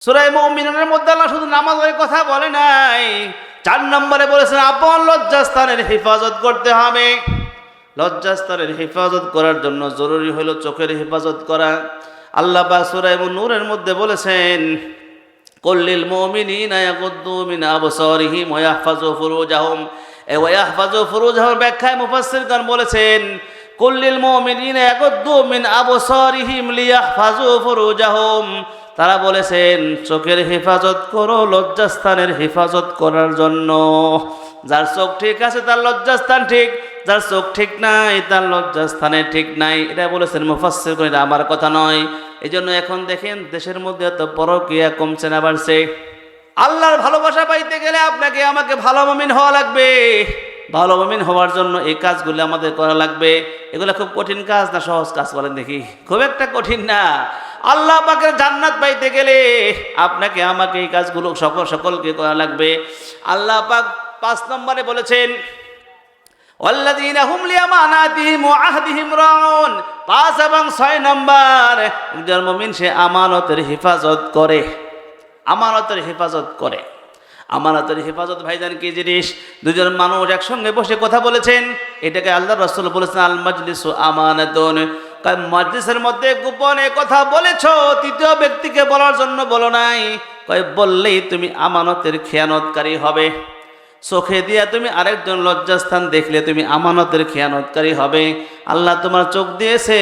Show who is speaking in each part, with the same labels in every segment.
Speaker 1: সূরা মুমিনুনের মধ্যে আল্লাহ শুধু নামাজের কথা বলে নাই, 4 নম্বরে বলেছেন আপন লজ্জাস্থানের হেফাজত করতে হবে। লজ্জাস্থানের হেফাজত করার জন্য জরুরি হলো চোখের হেফাজত করা। আল্লাহ পাক সূরা নূরের মধ্যে বলেছেন কুল্লিল মুমিনিনা ইয়াগুদ্দু মিন আবসারিহিম ওয়া ইয়াহফাজু ফুরুজাহুম। এই ওয়া ইয়াহফাজু ফুরুজাহুম ব্যাখ্যায় মুফাসসিরগণ বলেছেন কুল্লিল মুমিনিনা ইয়াগুদ্দু মিন আবসারিহিম লিয়াহফাজু ফুরুজাহুম। তারা বলেছেন চোখের হেফাজত করো লজ্জাস্থানের হেফাজত করার জন্য। যার চোখ ঠিক আছে তার লজ্জাস্থান ঠিক, যার চোখ ঠিক নাই তার লজ্জাস্থানে ঠিক নাই। এটা বলেছেন মুফাসসিরগণ, এটা আমার কথা নয়। এই জন্য এখন দেখেন দেশের মধ্যে এত পরকীয়া কমছে না বাড়ছে। আল্লাহর ভালোবাসা পাইতে গেলে আপনাকে আমাকে ভালো মুমিন হওয়া লাগবে। ভালো মুমিন হওয়ার জন্য এই কাজগুলো আমাদের করা লাগবে। এগুলো খুব কঠিন কাজ না সহজ কাজ বলেন দেখি? খুব একটা কঠিন না। আল্লাহ পাকের জান্নাত পাইতে গেলে আপনাকে আমাকে এই কাজগুলো সকলকে করা লাগবে। আল্লাহ পাক 5 নম্বরে বলেছেন ওয়াল্লাযীনা হুম লিআমানাতিহিম ওয়া আহদিহিম রাউন। 5 এবং 6 নম্বর, একজন মুমিন সে আমানতের হেফাজত করে। আমানতের হেফাজত করে। আমানতের হেফাজত ভাইজান কি জিনিস? দুজন মানুষ একসঙ্গে বসে কথা বলেছেন, এটাকে আল্লাহ রাসূল বলেছেন আল মাজলিসু আমানাতুন। মাজলিসের মধ্যে গোপনে কথা বলেছো, তৃতীয় ব্যক্তিকে বলার জন্য বলো নাই। বললেই তুমি আমানতের খেয়ানতকারী হবে। চোখে দিয়া তুমি আরেকজন লজ্জাস্থান দেখলে তুমি আমানতের খেয়ানতকারী হবে। আল্লাহ তোমার চোখ দিয়েছে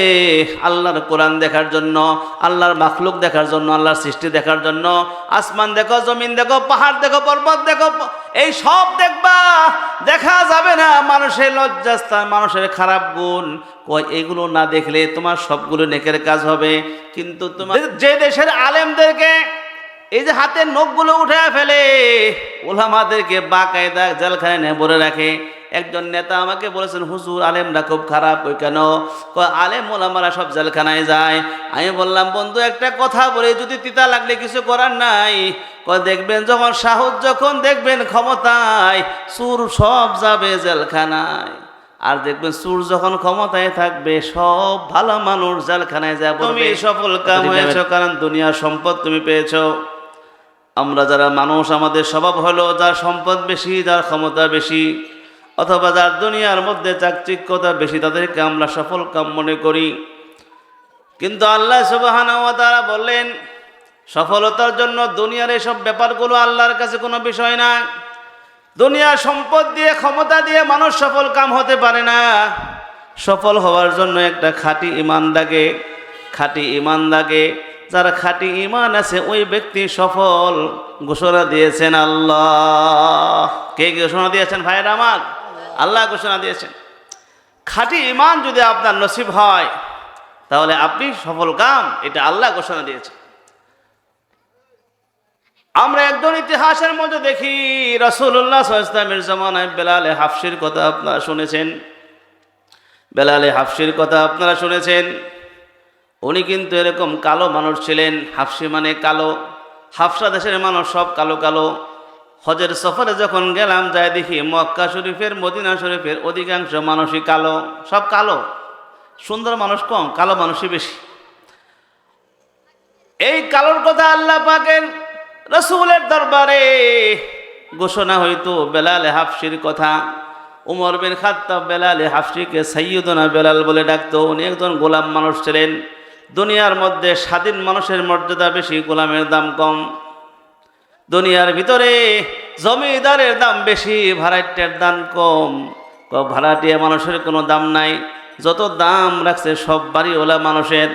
Speaker 1: আল্লাহর কোরআন দেখার জন্য, আল্লাহর মাখলুক দেখার জন্য, আল্লাহর সৃষ্টি দেখার জন্য। আসমান দেখো, জমিন দেখো, পাহাড় দেখো, পর্বত দেখো, এই সব দেখবা। দেখা যাবে না মানুষের লজ্জাস্থান, মানুষের খারাপ গুণ। এগুলো না দেখলে তোমার সবগুলো নেকের কাজ হবে। কিন্তু তোমার যে দেশের আলেমদেরকে এই যে হাতের নখগুলো উঠে ফেলে, ওলামাদেরকে বাকায়দা জেলখানায় নিয়ে ভরে রাখে। একজন নেতা আমাকে বলেছেন হুজুর আলেমরা খুব খারাপ। ওই কেন? আলেম ওলামারা সব জেলখানায় যায়। আমি বললাম বন্ধু একটা কথা বলে, যদি তিতা লাগলে কিছু করার নাই। দেখবেন যখন সাহস, যখন দেখবেন ক্ষমতায়, সুর সব যাবে জেলখানায়। আর দেখবেন সুর যখন ক্ষমতায় থাকবে সব ভালো মানুষ জেলখানায় যাবে। তুমি সফল কাম হয়েছো কারণ দুনিয়ার সম্পদ তুমি পেয়েছো। আমরা যারা মানুষ, আমাদের স্বভাব হলো যার সম্পদ বেশি, যার ক্ষমতা বেশি, অথবা যার দুনিয়ার মধ্যে চাকচিক্যতা বেশি, তাদেরকে আমরা সফল কাম মনে করি। কিন্তু আল্লাহ সুবহানাহু ওয়া তাআলা বললেন সফলতার জন্য দুনিয়ার এসব ব্যাপারগুলো আল্লাহর কাছে কোনো বিষয় না। দুনিয়ার সম্পদ দিয়ে, ক্ষমতা দিয়ে মানুষ সফল কাম হতে পারে না। সফল হওয়ার জন্য একটা খাঁটি ঈমান লাগে। খাঁটি ঈমান লাগে। যার খাঁটি ঈমান আছে ওই ব্যক্তি সফল। ঘোষণা দিয়েছেন আল্লাহ। কে ঘোষণা দিয়েছেন ভাইরা আমার? আল্লাহ ঘোষণা দিয়েছেন। খাঁটি ঈমান যদি আপনার নসিব হয় তাহলে আপনি সফল কাম, এটা আল্লাহ ঘোষণা দিয়েছেন। আমরা একজন ইতিহাসের মধ্যে দেখি রাসূলুল্লাহ সাল্লাল্লাহু আলাইহি ওয়াসাল্লামের জামানায় বেলালে হাফসির কথা আপনারা শুনেছেন। বেলালে হাফসির কথা আপনারা শুনেছেন। উনি কিন্তু এরকম কালো মানুষ ছিলেন। হাফসি মানে কালো। হাফসা দেশের মানুষ সব কালো কালো। হজের সফরে যখন গেলাম যাই দেখি মক্কা শরীফের, মদিনা শরীফের অধিকাংশ মানুষই কালো। সব কালো। সুন্দর মানুষ কম, কালো মানুষই বেশি। এই কালোর কথা আল্লাহ পাকের রাসূলের দরবারে ঘোষণা হইতো বেলালে হাফসির কথা। উমর বিন খাত্তাব বেলালে হাফসিকে সাইয়্যিদুনা বেলাল বলে ডাকতো। উনি একজন গোলাম মানুষ ছিলেন। দুনিয়ার মধ্যে স্বাধীন মানুষের মর্যাদা বেশি, গোলামের দাম কম। দুনিয়ার ভিতরে জমিদারের দাম বেশি, ভাড়াটিয়ার দাম কম। ভাড়াটিয়া মানুষের কোনো দাম নাই। যত দাম রাখছে সব বাড়িওয়ালা মানুষের।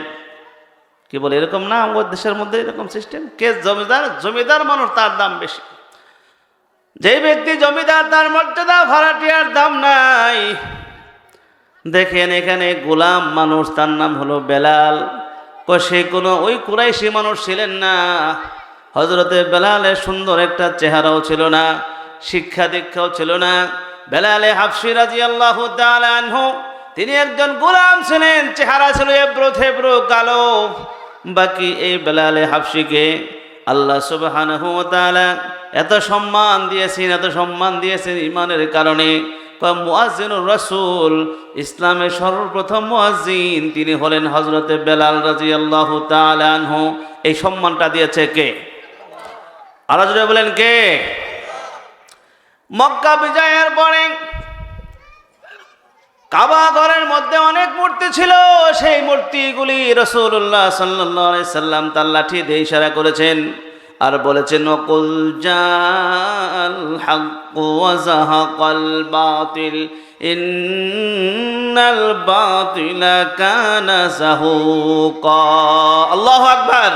Speaker 1: কি বলে এরকম না? আমাদের দেশের মধ্যে এরকম সিস্টেম। কে জমিদার? জমিদার মানুষ, তার দাম বেশি। যে ব্যক্তি জমিদার তার মর্যাদা, ভাড়াটিয়ার দাম নাই। দেখেন এখানে গোলাম মানুষ, তার নাম হলো বেলাল। সে কোনো ওই কুরাইশি মানুষ ছিলেন না। হযরতে বেলালের সুন্দর একটা চেহারাও ছিল না, শিক্ষা দীক্ষাও ছিল না। বেলালে হাফসি রাদিয়াল্লাহু তাআলা আনহু তিনি একজন গোলাম ছিলেন। চেহারা ছিল এবড়ো থেবড়ো কালো। বাকি এই বেলালে হাফসিকে আল্লাহ সুবহানাহু ওয়া তাআলা এত সম্মান দিয়েছেন, এত সম্মান দিয়েছেন ঈমানের কারণে। মুয়াজ্জিনুর রাসূল, ইসলামের সর্বপ্রথম মুয়াজ্জিন তিনি হলেন হযরতে বেলাল রাদিয়াল্লাহু তাআলা আনহু। এই সম্মানটা দিয়েছে কে? আরো জোরে বলেন কে? মক্কা বিজয়ের পরে কাবা ঘরের মধ্যে অনেক মূর্তি ছিল। সেই মূর্তিগুলি রাসূলুল্লাহ সাল্লাল্লাহু আলাইহি সাল্লাম তার লাঠি দিয়ে ইশারা করেছেন আর বলেছেন, ওয়াকুল জাআল হক ওয়া যাহাকাল বাতিল ইন্নাল বাতিলা কানা যাহুকা। আল্লাহু আকবার।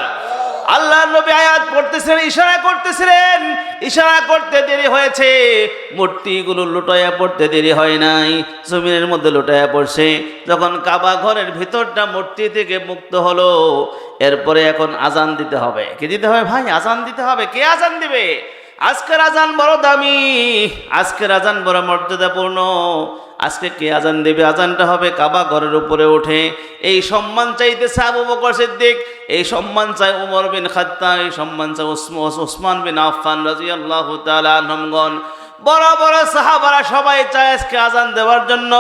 Speaker 1: আল্লাহর নবী আয়াত পড়তেছিলেন, ইশারা করতেছিলেন, ইশারা করতে দেরি হয়েছে, মূর্তিগুলো লুটাইয়া পড়তে দেরি হয় নাই, জমিনের মধ্যে লুটাইয়া পড়ছে। যখন কাবা ঘরের ভিতরটা মূর্তি থেকে মুক্ত হলো, এরপরে এখন আজান দিতে হবে। কি দিতে হবে ভাই? আজান দিতে হবে। কে আজান দিবে? আজকের আজান বড় দামি, আজকের আজান বড় মর্যাদাপূর্ণ। আজকে কে আজান দেবে? আজানটা হবে কাবা ঘরের উপরে উঠে। এই সম্মান চাইতেছে আবু বকর সিদ্দিক, এই সম্মান চাই ওমর বিন খাত্তাব, এই সম্মান চাই ওসমান বিন আফফান রাদিয়াল্লাহু তাআলা আনহুমগণ। বড় বড় সাহাবারা সবাই চায় আজকে আজান দেওয়ার জন্য,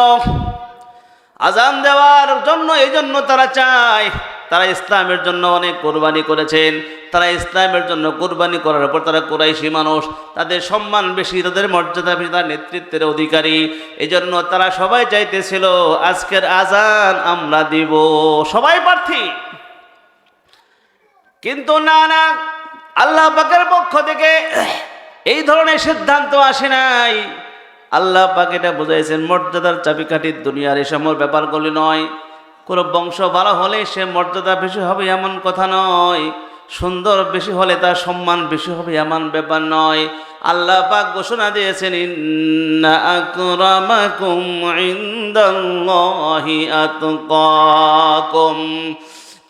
Speaker 1: আজান দেওয়ার জন্য। এই জন্য তারা চায়, তারা ইসলামের জন্য অনেক কোরবানি করেছেন। তারা ইসলামের জন্য কোরবানি করার পর তারা কুরাইশি মানুষ, তাদের সম্মান বেশি, তাদের মর্যাদা বেশি, তার নেতৃত্বের অধিকারী। এই জন্য তারা সবাই চাইতেছিল আজকের আজান আমরা দিব, সবাই প্রার্থী। কিন্তু না না, আল্লাহ পাকের পক্ষ থেকে এই ধরনের সিদ্ধান্ত আসে নাই। আল্লাহ পাক এটা বুঝাইছেন, মর্যাদার চাবিকাঠি দুনিয়ার এই সময় ব্যাপারগুলি নয়। কোনো বংশ ভালো হলে সে মর্যাদা বেশি হবে এমন কথা নয়, সুন্দর বেশি হলে তার সম্মান বেশি হবে এমন ব্যাপার নয়। আল্লাহ পাক ঘোষণা দিয়েছেন, ইন্না আকরামাকুম ইনদাল্লাহি আতকাকুম।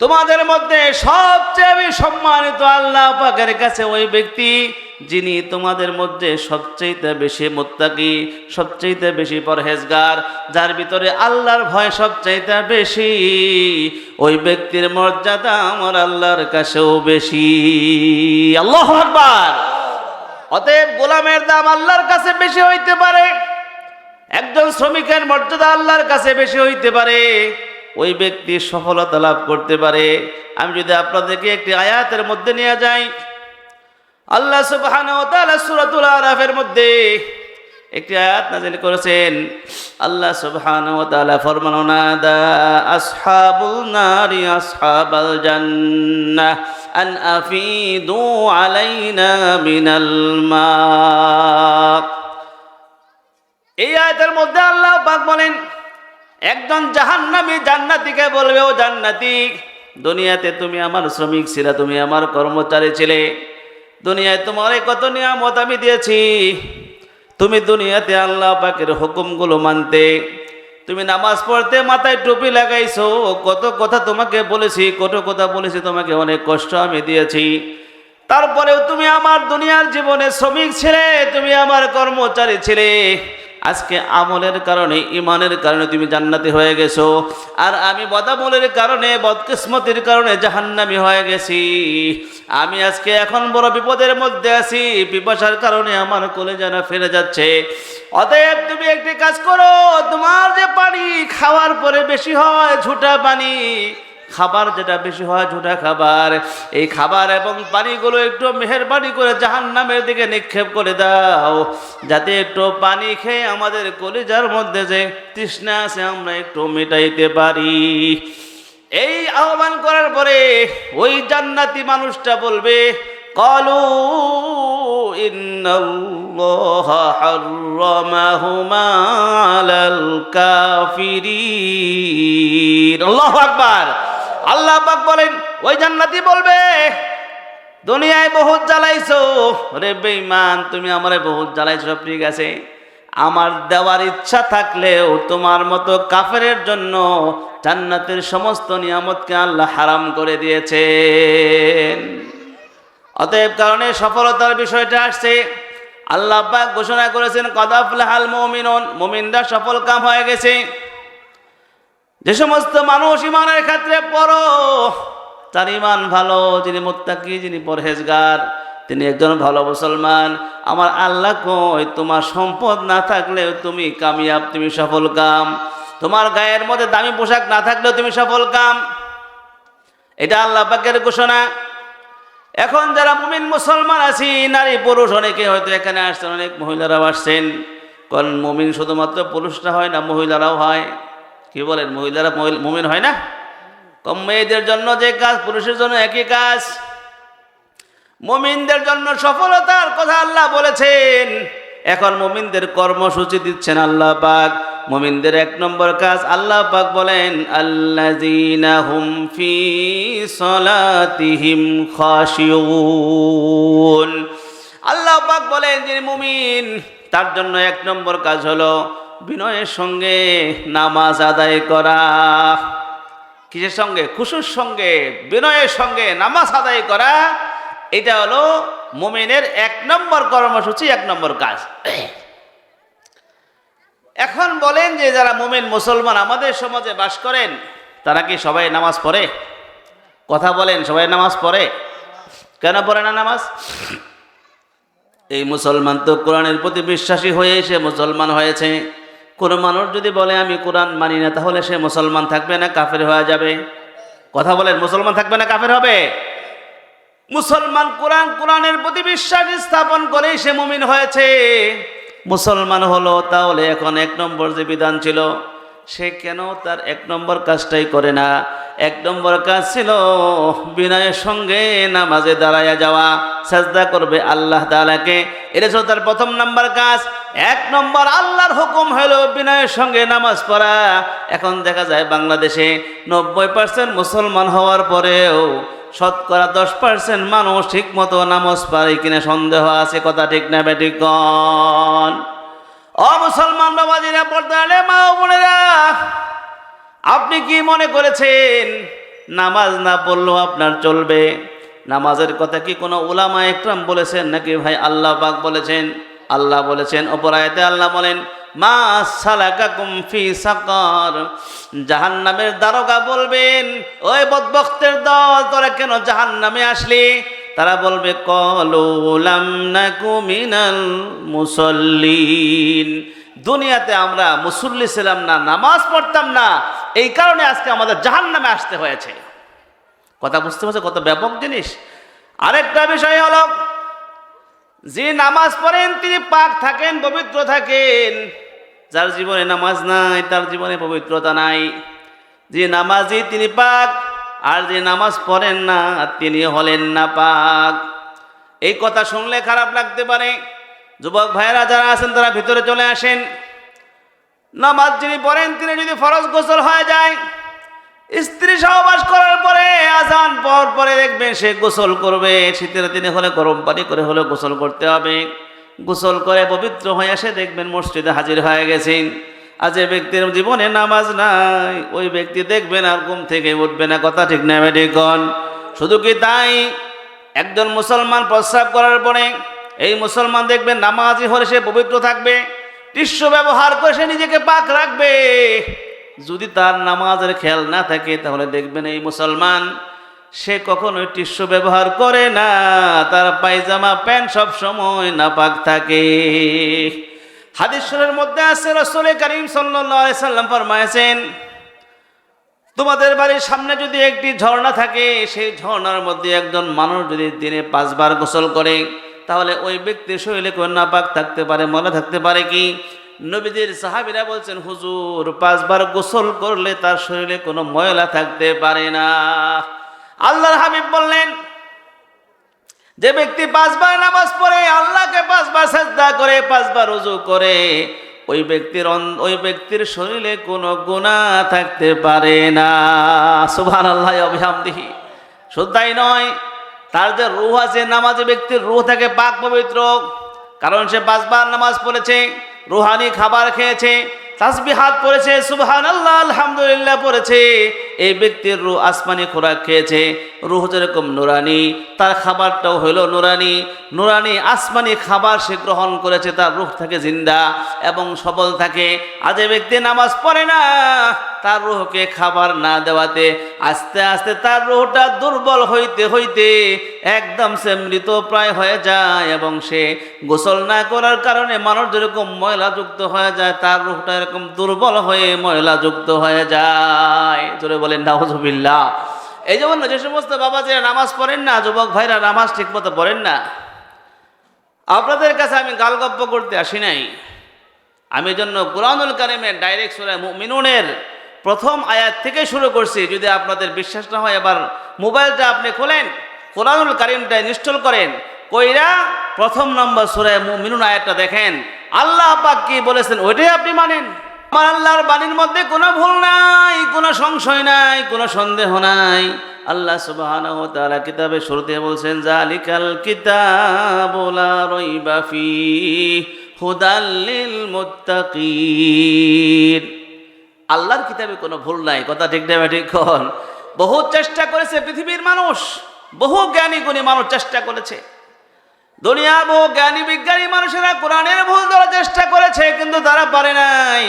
Speaker 1: তোমাদের মধ্যে সবচেয়ে বেশি সম্মানিত আল্লাহ পাকের কাছে ওই ব্যক্তি যিনি তোমাদের মধ্যে সবচেয়ে বেশি মুত্তাকি, সবচেয়ে বেশি পরহেজগার, যার ভিতরে আল্লাহর ভয় সবচেয়ে বেশি, ওই ব্যক্তির মর্যাদা আমার আল্লাহর কাছেও বেশি। আল্লাহু আকবার। অতএব গোলামের দাম আল্লাহর কাছে বেশি হইতে পারে, একজন শ্রমিকের মর্যাদা আল্লাহর কাছে বেশি হইতে পারে, ওই ব্যক্তি সফলতা লাভ করতে পারে। আমি যদি আপনাদেরকে একটি আয়াতের মধ্যে নিয়ে যাই, আল্লাহ সুবহানাহু ওয়া তাআলা সূরাতুল আরাফের মধ্যে একটি আয়াত নাযিল করেছেন। আল্লাহ সুবহানাহু ওয়া তাআলা ফরমান, নাদা আসহাবুল নারি আসহাবাল জান্নাহ আন আফিদু আলাইনা মিনাল মা। এই আয়াতের মধ্যে আল্লাহ পাক বলেন, একজন জাহান্নামী জান্নাতীকে বলবে, ও জান্নাতী, দুনিয়াতে তুমি আমার শ্রমিক ছিলে, তুমি আমার কর্মচারী ছিলে, দুনিয়ায় তোমার কত নিয়ামত আমি দিয়েছি, তুমি দুনিয়াতে আল্লাহ পাকের হুকুমগুলো মানতে, তুমি নামাজ পড়তে, মাথায় টুপি লাগাইছো, কত কথা তোমাকে বলেছি, কত কথা বলেছি, তোমাকে অনেক কষ্ট আমি দিয়েছি, তারপরেও তুমি আমার দুনিয়ার জীবনে শ্রমিক ছিলে, তুমি আমার কর্মচারী ছিলে। আজকে আমলের কারণে, ইমানের কারণে তুমি জান্নাতি হয়ে গেছো, আর আমি বদামলের কারণে, বদকিসমতির কারণে জাহান্নামী হয়ে গেছি। আমি আজকে এখন বড় বিপদের মধ্যে আছি, পিপাসার কারণে আমার কলেজানা ফেলে যাচ্ছে। অতএব তুমি একটি কাজ করো, তোমার যে পানি খাওয়ার পরে বেশি হয় ঝুটা পানি, খাবার যেটা বেশি হয় ঝুটা খাবার, এই খাবার এবং পানিগুলো একটু মেহেরবানি করে জাহান্নামের দিকে নিক্ষেপ করে দাও, যাতে একটু পানি খেয়ে আমাদের কলিজার মধ্যে যে তৃষ্ণা আছে আমরা একটু মেটাইতে পারি। এই আহ্বান করার পরে ওই জান্নাতি মানুষটা বলবে, ক্বালু ইন্নাল্লাহা হাররামাহুমা আলাল কাফিরিন। আল্লাহু আকবার। আল্লাহ পাক বলেন, ওই জান্নাতি বলবে, দুনিয়ায় বহুত জ্বালাইছো রে বেঈমান, তুমি আমারে বহুত জ্বালাইছো, সব ঠিক আছে, আমার দেওয়ার ইচ্ছা থাকলেও তোমার মতো কাফেরের জন্য জান্নাতের সমস্ত নিয়ামতকে আল্লাহ হারাম করে দিয়েছেন। অতএব কারণে সফলতার বিষয়টা আসছে। আল্লাহ পাক ঘোষণা করেছেন, কদ আফলাহাল মুমিনুন, মুমিনরা সফল কাম হয়ে গেছে। যে সমস্ত মানুষ ইমানের ক্ষেত্রে পড়ো, তার ইমান ভালো, যিনি মুত্তাকি, যিনি পরহেজগার, তিনি একজন ভালো মুসলমান। আমার আল্লাহ কই, তোমার সম্পদ না থাকলেও তুমি কামিয়াব, তুমি সফল কাম। তোমার গায়ের মধ্যে দামি পোশাক না থাকলেও তুমি সফল কাম। এটা আল্লাহ পাকের ঘোষণা। এখন যারা মুমিন মুসলমান আছি, নারী পুরুষ অনেকে হয়তো এখানে আসছেন, অনেক মহিলারাও আসছেন। কারণ মুমিন শুধুমাত্র পুরুষরা হয় না, মহিলারাও হয়। কি বলেন, মহিলারা মুমিন হয় না? কম মেয়েদের জন্য যে কাজ পুরুষের জন্য একই কাজ। মুমিনদের জন্য সফলতার কথা আল্লাহ বলেছেন। এখন মুমিনদের কর্মসূচি দিচ্ছেন আল্লাহ পাক। মুমিনদের এক নম্বর কাজ আল্লাহ পাক বলেন, আল্লাযীনা হুম ফি সলাতিহিম খাশিউন। আল্লাহ পাক বলেন যে মুমিন, তার জন্য এক নম্বর কাজ হলো বিনয়ের সঙ্গে নামাজ আদায় করা। কিসের সঙ্গে? খুশুর সঙ্গে, বিনয়ের সঙ্গে নামাজ আদায় করা। এটা হলো মুমিনের এক নম্বর কর্মসূচি, এক নম্বর কাজ। এখন বলেন যে যারা মুমিন মুসলমান আমাদের সমাজে বাস করেন, তারা কি সবাই নামাজ পড়ে? কথা বলেন, সবাই নামাজ পড়ে? কেন পড়ে না নামাজ? এই মুসলমান তো কোরআনের প্রতি বিশ্বাসী হয়ে সে মুসলমান হয়েছে। কোনো মানুষ যদি বলে আমি কোরআন মানি না, তাহলে সে মুসলমান থাকবে না কাফের হয়ে যাবে? কথা বলেন, মুসলমান থাকবে না কাফের হবে? মুসলমান কোরআনের প্রতি বিশ্বাস স্থাপন করে সে মুমিন হয়েছে, মুসলমান হলো। তাহলে এখন এক নম্বর যে বিধান ছিল, সে কেন তার এক নম্বর কাজটাই করে না? এক নম্বর কাজ ছিল বিনয়ের সঙ্গে নামাজে দাঁড়ায়া যাওয়া, সাজদা করবে আল্লাহ তাআলাকে। এটা ছিল তার প্রথম নম্বর কাজ। এক নম্বর আল্লাহর হুকুম হলো বিনয়ের সঙ্গে নামাজ পড়া। এখন দেখা যায় বাংলাদেশে 90% মুসলমান হওয়ার পরেও শতকরা 10% মানুষ ঠিক মতো নামাজ পড়ে কিনা সন্দেহ আছে। কথা ঠিক না বেঠিক? ও মুসলমান বাবাজিরা, পর্দালে মা ও বোনেরা, আপনি কি মনে করেছেন নামাজ না পড়লেও আপনার চলবে? নামাজের কথা কি কোনো উলামা একরাম বলেছেন নাকি ভাই আল্লাহ পাক বলেছেন? আল্লাহ বলেছেন, অপর আয়াতে আল্লাহ বলেন, মা সালাকাকুম ফি সাকার। জাহান্নামের দারোগা বলবেন, ওই বদবক্তের দল, তোরা কেন জাহান্নামে আসলি? তারা বলবে, ক্বালু লাম নাকু মিনাল মুসাল্লিন। দুনিয়াতে আমরা মুসল্লি ছিলাম না, নামাজ পড়তাম না, এই কারণে আজকে আমাদের জাহান্নামে আসতে হয়েছে। কথা বুঝতে পারছে কত ব্যাপক জিনিস? আরেকটা বিষয় হলো, যে নামাজ পড়েন তিনি পাক থাকেন, পবিত্র থাকেন। যার জীবনে নামাজ নাই তার জীবনে পবিত্রতা নাই। যে নামাজি তিনি পাক, আর যে নামাজ পড়েন না তিনি হলেন না পাক। এই কথা শুনলে খারাপ লাগতে পারে। যুবক ভাইয়েরা যারা আছেন তারা ভিতরে চলে আসেন। নামাজ যিনি পড়েন তিনি যদি ফরজ গোসল হয়ে যায়, স্ত্রী সহবাস করার পরে আজান পরে দেখবেন সে গোসল করবে। শীতের দিনে হলে গরম পানি করে হলে গোসল করতে হবে। গোসল করে পবিত্র হয়ে এসে দেখবেন মসজিদে হাজির হয়ে গেছেন। আর যে ব্যক্তির জীবনে নামাজ নাই, ওই ব্যক্তি দেখবেন আর ঘুম থেকে উঠবে না। কথা ঠিক না বেঠিক? শুধু কি তাই, একজন মুসলমান প্রস্রাব করার পরে এই মুসলমান দেখবেন নামাজি হলে সে পবিত্র থাকবে, টিস্যু ব্যবহার করে সে নিজেকে পাক রাখবে। যদি তার নামাজের খেয়াল না থাকে তাহলে দেখবেন এই মুসলমান সে কখনোই টিস্যু ব্যবহার করে না, তার পায়জামা প্যান্ট সব সময় নাপাক থাকে। হাদিস শরীফের মধ্যে আছে, রাসূল করিম সাল্লাল্লাহু আলাইহি সাল্লাম ফরমায়েছেন, তোমাদের বাড়ির সামনে যদি একটি ঝর্ণা থাকে, সেই ঝর্ণার মধ্যে একজন মানুষ যদি দিনে 5 বার গোসল করে, তাহলে ওই ব্যক্তির শরীরে কোনো নাপাক থাকতে পারে, ময়লা থাকতে পারে কি? নবীদের সাহাবীরা বলছেন, হুজুর 5 বার গোসল করলে তার শরীরে কোনো ময়লা থাকতে পারে না। আল্লাহর হাবিব বললেন, যে ব্যক্তি 5 বার নামাজ পড়ে, আল্লাহকে 5 বার সাজদা করে, 5 বার ওযু করে, ওই ব্যক্তির শরীরে কোনো গুনাহ থাকতে পারে না। সুবহানাল্লাহি ওয়া বিহামদিহি। শুধু তাই নয়, তার যে রূহ আছে, নামাজি ব্যক্তির রূহ থাকে পাক পবিত্র, কারণ সে 5 বার নামাজ পড়েছে, রুহানি খাবার খেয়েছে, তাসবিহাত পড়েছে, সুবহানাল্লাহ আলহামদুলিল্লাহ পড়েছে। এই ব্যক্তির রূহ আসমানি খোরাক খেয়েছে। রূহ যেরকম নুরানি, তার খাবারটাও হইল নুরানি। নুরানি আসমানি খাবার সে গ্রহণ করেছে, তার রূহ থাকে জিন্দা এবং সবল থাকে। আর যে ব্যক্তি নামাজ পড়ে না, তার রূহকে খাবার না দেওয়াতে আস্তে আস্তে তার রূহটা দুর্বল হইতে হইতে একদম সে মৃত প্রায় হয়ে যায়, এবং সে গোসল না করার কারণে মানুষ যেরকম ময়লাযুক্ত হয়ে যায়, তার রূহটা এরকম দুর্বল হয়ে ময়লাযুক্ত হয়ে যায়। জোরে বলেন নাউযুবিল্লাহ। এই জন্য যে সমস্ত বাবাজিরা নামাজ পড়েন না, যুবক ভাইরা নামাজ ঠিক মতো পড়েন না, আপনাদের কাছে আমি গালগপ্প করতে আসি নাই। আমি জন্য কুরআনুল কারীমের ডাইরেক্ট সূরা মুমিনুনের প্রথম আয়াত থেকে শুরু করছি। যদি আপনাদের বিশ্বাস না হয়, এবার মোবাইলটা আপনি খোলেন, কুরআনুল কারীমটা ইনস্টল করেন, কইরা প্রথম নম্বর সূরা মুমিনুন আয়াতটা দেখেন, আল্লাহ পাক কি বলেছেন ওইটাই আপনি মানেন। আমার আল্লাহর বাণীর মধ্যে কোনো ভুল নাই, কোনো সংশয় নাই, কোনো সন্দেহ নাই। আল্লাহ সুবহানাহু ওয়া তাআলা কিতাবে শুরুতে বলছেন, জালিকাল কিতাবু লা রাইবা ফীহি হুদাল লিল মুত্তাকিন। আল্লাহর কিতাবে কোনো ভুল নাই, কথা ঠিক না ঠিক কোন? বহু চেষ্টা করেছে পৃথিবীর মানুষ, বহু জ্ঞানী গুণী মানুষ চেষ্টা করেছে, দুনিয়া বহু জ্ঞানী বিজ্ঞানী মানুষেরা কোরআনের ভুল ধরার চেষ্টা করেছে, কিন্তু তারা পারে নাই।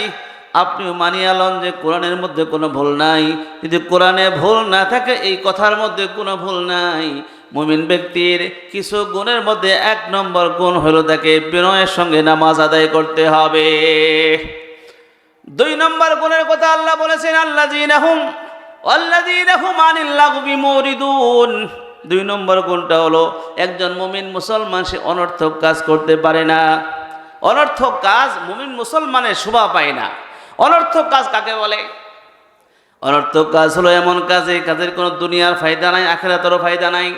Speaker 1: আপনিও মানিয়ে লন যে কোরআনের মধ্যে কোনো ভুল নাই। যদি কোরআনে ভুল না থাকে, এই কথার মধ্যে কোনো ভুল নাই। মুমিন ব্যক্তির কিছু গুণের মধ্যে 1 নম্বর গুণ হলো তাকে বিনয়ের সঙ্গে নামাজ আদায় করতে হবে। 2 নম্বর গুণের কথা আল্লাহ বলেছেন, আল্লাযীনা হুম আনিল লাগবি মুরিদুন। 2 নম্বর গুণটা হলো একজন মুমিন মুসলমান সে অনর্থক কাজ করতে পারে না। অনর্থক কাজ মুমিন মুসলমানের শোভা পায় না। অনর্থক কাজ কাকে বলে? অনর্থক কাজ হলো এমন কাজ, এই কাজের কোনো দুনিয়ার ফায়দা নাই, আখিরাতেরও ফায়দা নাই।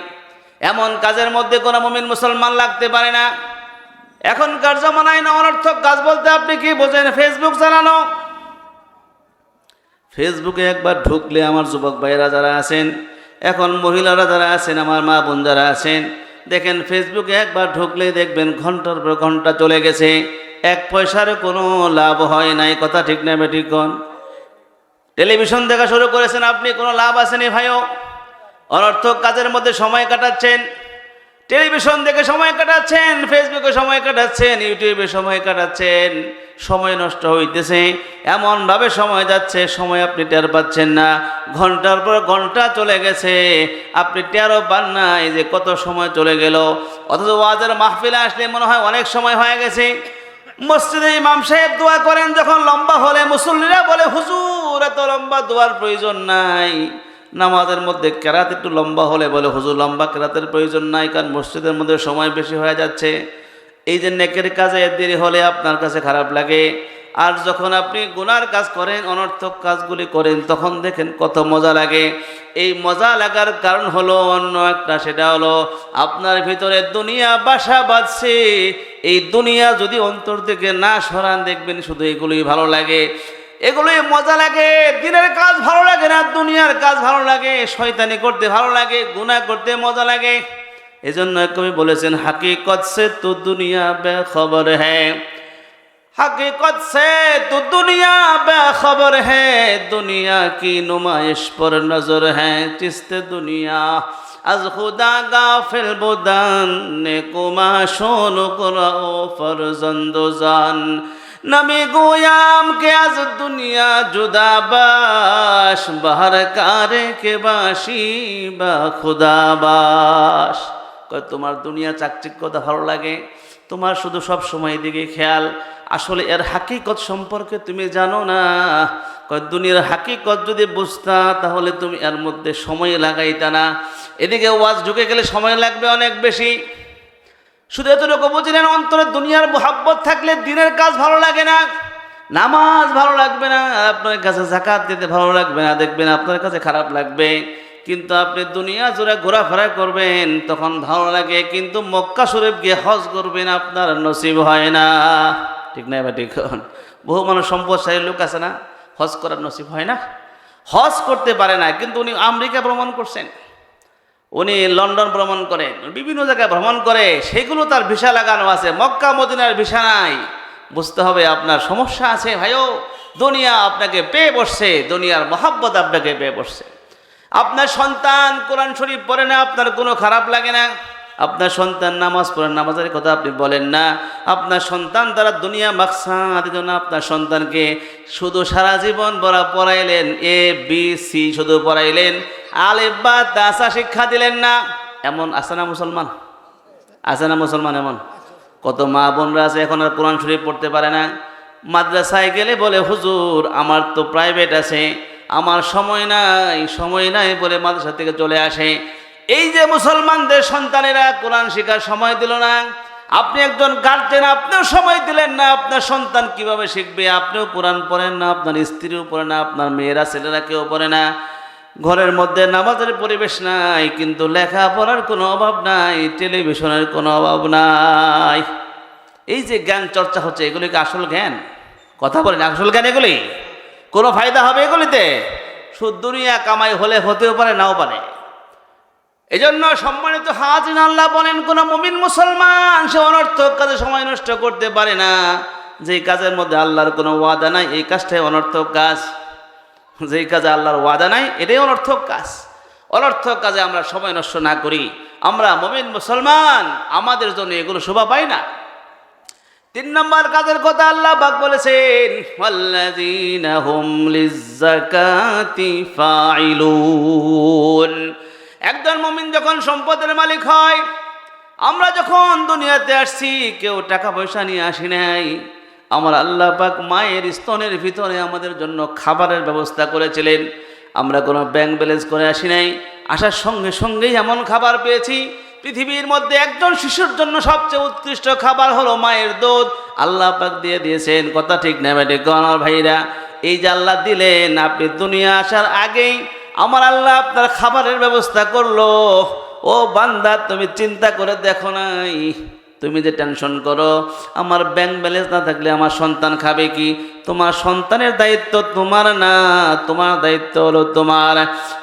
Speaker 1: এমন কাজের মধ্যে কোনো মুমিন মুসলমান লাগতে পারে না। এখনকার জামানায় না অনর্থক কাজ বলতে আপনি কি বোঝেন? ফেসবুক চালানো। ফেসবুকে একবার ঢুকলে আমার যুবক ভাইয়েরা যারা আছেন, এখন মহিলারা যারা আছেন, আমার মা বোন যারা আছেন, দেখেন ফেসবুকে একবার ঢুকলে দেখবেন ঘন্টার পর ঘন্টা চলে গেছে, 1 পয়সার কোনো লাভ হয় নাই, কথা ঠিক না বেঠিক কোন? টেলিভিশন দেখা শুরু করেছেন আপনি, কোনো লাভ আসেনি ভাইও। অনর্থক কাজের মধ্যে সময় কাটাচ্ছেন, টেলিভিশন দেখে সময় কাটাচ্ছেন, ফেসবুকে সময় কাটাচ্ছেন, ইউটিউবে সময় কাটাচ্ছেন, সময় নষ্ট হইতেছে, এমনভাবে সময় যাচ্ছে, সময় আপনি টের পাচ্ছেন না। ঘন্টার পর ঘন্টা চলে গেছে, আপনি টেরও পান না এই যে কত সময় চলে গেল। অথচ ওয়াজের মাহফিলে আসলে মনে হয় অনেক সময় হয়ে গেছে। মসজিদে ইমাম সাহেব দোয়া করেন যখন লম্বা হলে, মুসল্লিরা বলে হুজুর এত লম্বা দোয়ার প্রয়োজন নাই। নামাজের মধ্যে কেরাত একটু লম্বা হলে বলে হুজুর লম্বা কেরাতের প্রয়োজন নাই, কারণ মসজিদের মধ্যে সময় বেশি হয়ে যাচ্ছে। এই যে নেকের কাজে দেরি হলে আপনার কাছে খারাপ লাগে, আর যখন আপনি গুনার কাজ করেন, অনর্থক কাজগুলি করেন, তখন দেখেন কত মজা লাগে। এই মজা লাগার কারণ হলো অন্য একটা, সেটা হলো আপনার ভিতরে দুনিয়া বাসা বাঁধছে। এই দুনিয়া যদি অন্তর থেকে না সরান, দেখবেন শুধু এগুলোই ভালো লাগে, এগুলোই মজা লাগে। দিনের কাজ ভালো লাগে না, দুনিয়ার কাজ ভালো লাগে, শয়তানি করতে ভালো লাগে, গুনাহ করতে মজা লাগে। এজন্য কবি বলেছেন, হাকিকত সে তো দুনিয়া বেখবর হ্যায়, हकीकत से तो दुनिया बेखबर है, दुनिया की नुमाइश पर नजर है, चिस्त दुनिया از خدا غافل بودن نکوماشون قرآن فرزند و زن نمیگویم که از دنیا جدا باش بهر کار که باشی با خدا باش। তোমার দুনিয়া চাকচিক্যতা ভালো লাগে, তোমার শুধু সব সময় দিকে খেয়াল, আসলে এর হাকিকত সম্পর্কে তুমি জানো না। দুনিয়ার হাকিকত যদি বুঝতা তাহলে তুমি এর মধ্যে সময় লাগাইতা না। এদিকে ওয়াজ ঢুকে গেলে সময় লাগবে অনেক বেশি। শুধু এতটুকু বুঝলেন, অন্তরে দুনিয়ার মোহাব্বত থাকলে দিনের কাজ ভালো লাগে না, নামাজ ভালো লাগবে না, আপনার কাছে যাকাত দিতে ভালো লাগবে না, দেখবেন আপনার কাছে খারাপ লাগবে। কিন্তু আপনি দুনিয়া জুড়ে ঘোরাফেরা করবেন তখন ভালো লাগে, কিন্তু মক্কা শরীফ গিয়ে হজ করবেন আপনার নসিব হয় না। ঠিক না বা ঠিক? বহু মানুষ সম্পদশালী লোক আছে না, হজ করার নসিব হয় না, হজ করতে পারে না। কিন্তু উনি আমেরিকা ভ্রমণ করছেন, উনি লন্ডন ভ্রমণ করেন, বিভিন্ন জায়গায় ভ্রমণ করে, সেগুলো তার ভিসা লাগানো আছে, মক্কা মদিনার ভিসা নাই। বুঝতে হবে আপনার সমস্যা আছে ভাইও। দুনিয়া আপনাকে পেয়ে বসছে, দুনিয়ার মহাব্বত আপনাকে পেয়ে বসছে। আপনার সন্তান কোরআন শরীফ পড়ে না, আপনার কোনো খারাপ লাগে না। আপনার সন্তান নামাজ পড়েন, নামাজের কথা আপনি বলেন না। আপনার সন্তান দ্বারা দুনিয়া মাকসাদ, জন্য আপনার সন্তানকে শুধু সারা জীবন পড়াইলেন, এ বি সি শুধু পড়াইলেন, আলিফ বা তাসা শিক্ষা দিলেন না। এমন আছে না মুসলমান? আছে না মুসলমান? এমন কত মা বোনরা আছে এখন আর কোরআন শরীফ পড়তে পারে না। মাদ্রাসায় গেলে বলে হুজুর আমার তো প্রাইভেট আছে, আমার সময় নাই বলে মাদ্রাসা থেকে চলে আসে। এই যে মুসলমানদের সন্তানেরা কোরআন শেখার সময় দিল না, আপনি একজন গার্জেন, আপনিও সময় দিলেন না, আপনার সন্তান কিভাবে শিখবে? আপনিও কোরআন পড়েন না, আপনার স্ত্রীও পড়ে না, আপনার মেয়েরা ছেলেরা কেউ পড়ে না। ঘরের মধ্যে নামাজের পরিবেশ নাই, কিন্তু লেখাপড়ার কোনো অভাব নাই, টেলিভিশনের কোনো অভাব নাই। এই যে জ্ঞান চর্চা হচ্ছে, এগুলি কি আসল জ্ঞান? কথা বলেন, আসল জ্ঞান এগুলি? কোনো ফায়দা হবে এগুলিতে? শুধু দুনিয়া কামাই হলে হতেও পারে, নাও পারে। এজন্য সম্মানিত হাজির, আল্লাহ বলেন কোন মুমিন মুসলমান সে অনর্থক কাজে সময় নষ্ট করতে পারে না। যে কাজের মধ্যে আল্লাহর কোনো ওয়াদা নাই, এই কাজটাই অনর্থক কাজ। যেই কাজে আল্লাহর ওয়াদা নাই, এটাই অনর্থক কাজ। অনর্থক কাজে আমরা সময় নষ্ট না করি। আমরা মুমিন মুসলমান, আমাদের জন্য এগুলো শোভা পায় না। 3 নম্বর কাজের কথা আল্লাহ পাক বলেছেন, ওয়াল্লাযীনা হুম লিয-যাকাতি ফাইলুন। একজন মুমিন যখন সম্পদের মালিক হয়, আমরা যখন দুনিয়াতে আসছি কেউ টাকা পয়সা নিয়ে আসি নাই। আমার আল্লাহ পাক মায়ের স্তনের ভিতরে আমাদের জন্য খাবারের ব্যবস্থা করেছিলেন। আমরা কোনো ব্যাংক ব্যালেন্স করে আসি নাই, আসার সঙ্গে সঙ্গেই এমন খাবার পেয়েছি। পৃথিবীর মধ্যে একজন শিশুর জন্য সবচেয়ে উৎকৃষ্ট খাবার হলো মায়ের দুধ, আল্লাহ পাক দিয়ে দিয়েছেন। কথা ঠিক না বেটে আমার ভাইরা? এই যে আল্লাহ দিলেন, আপনি দুনিয়া আসার আগেই আমার আল্লাহ আপনার খাবারের ব্যবস্থা করলো। ও বান্দা, তুমি চিন্তা করে দেখো নাই? তুমি যে টেনশন করো আমার ব্যাংক ব্যালেন্স না থাকলে আমার সন্তান খাবে কি? তোমার সন্তানের দায়িত্ব তোমার না, তোমার দায়িত্ব হলো তোমার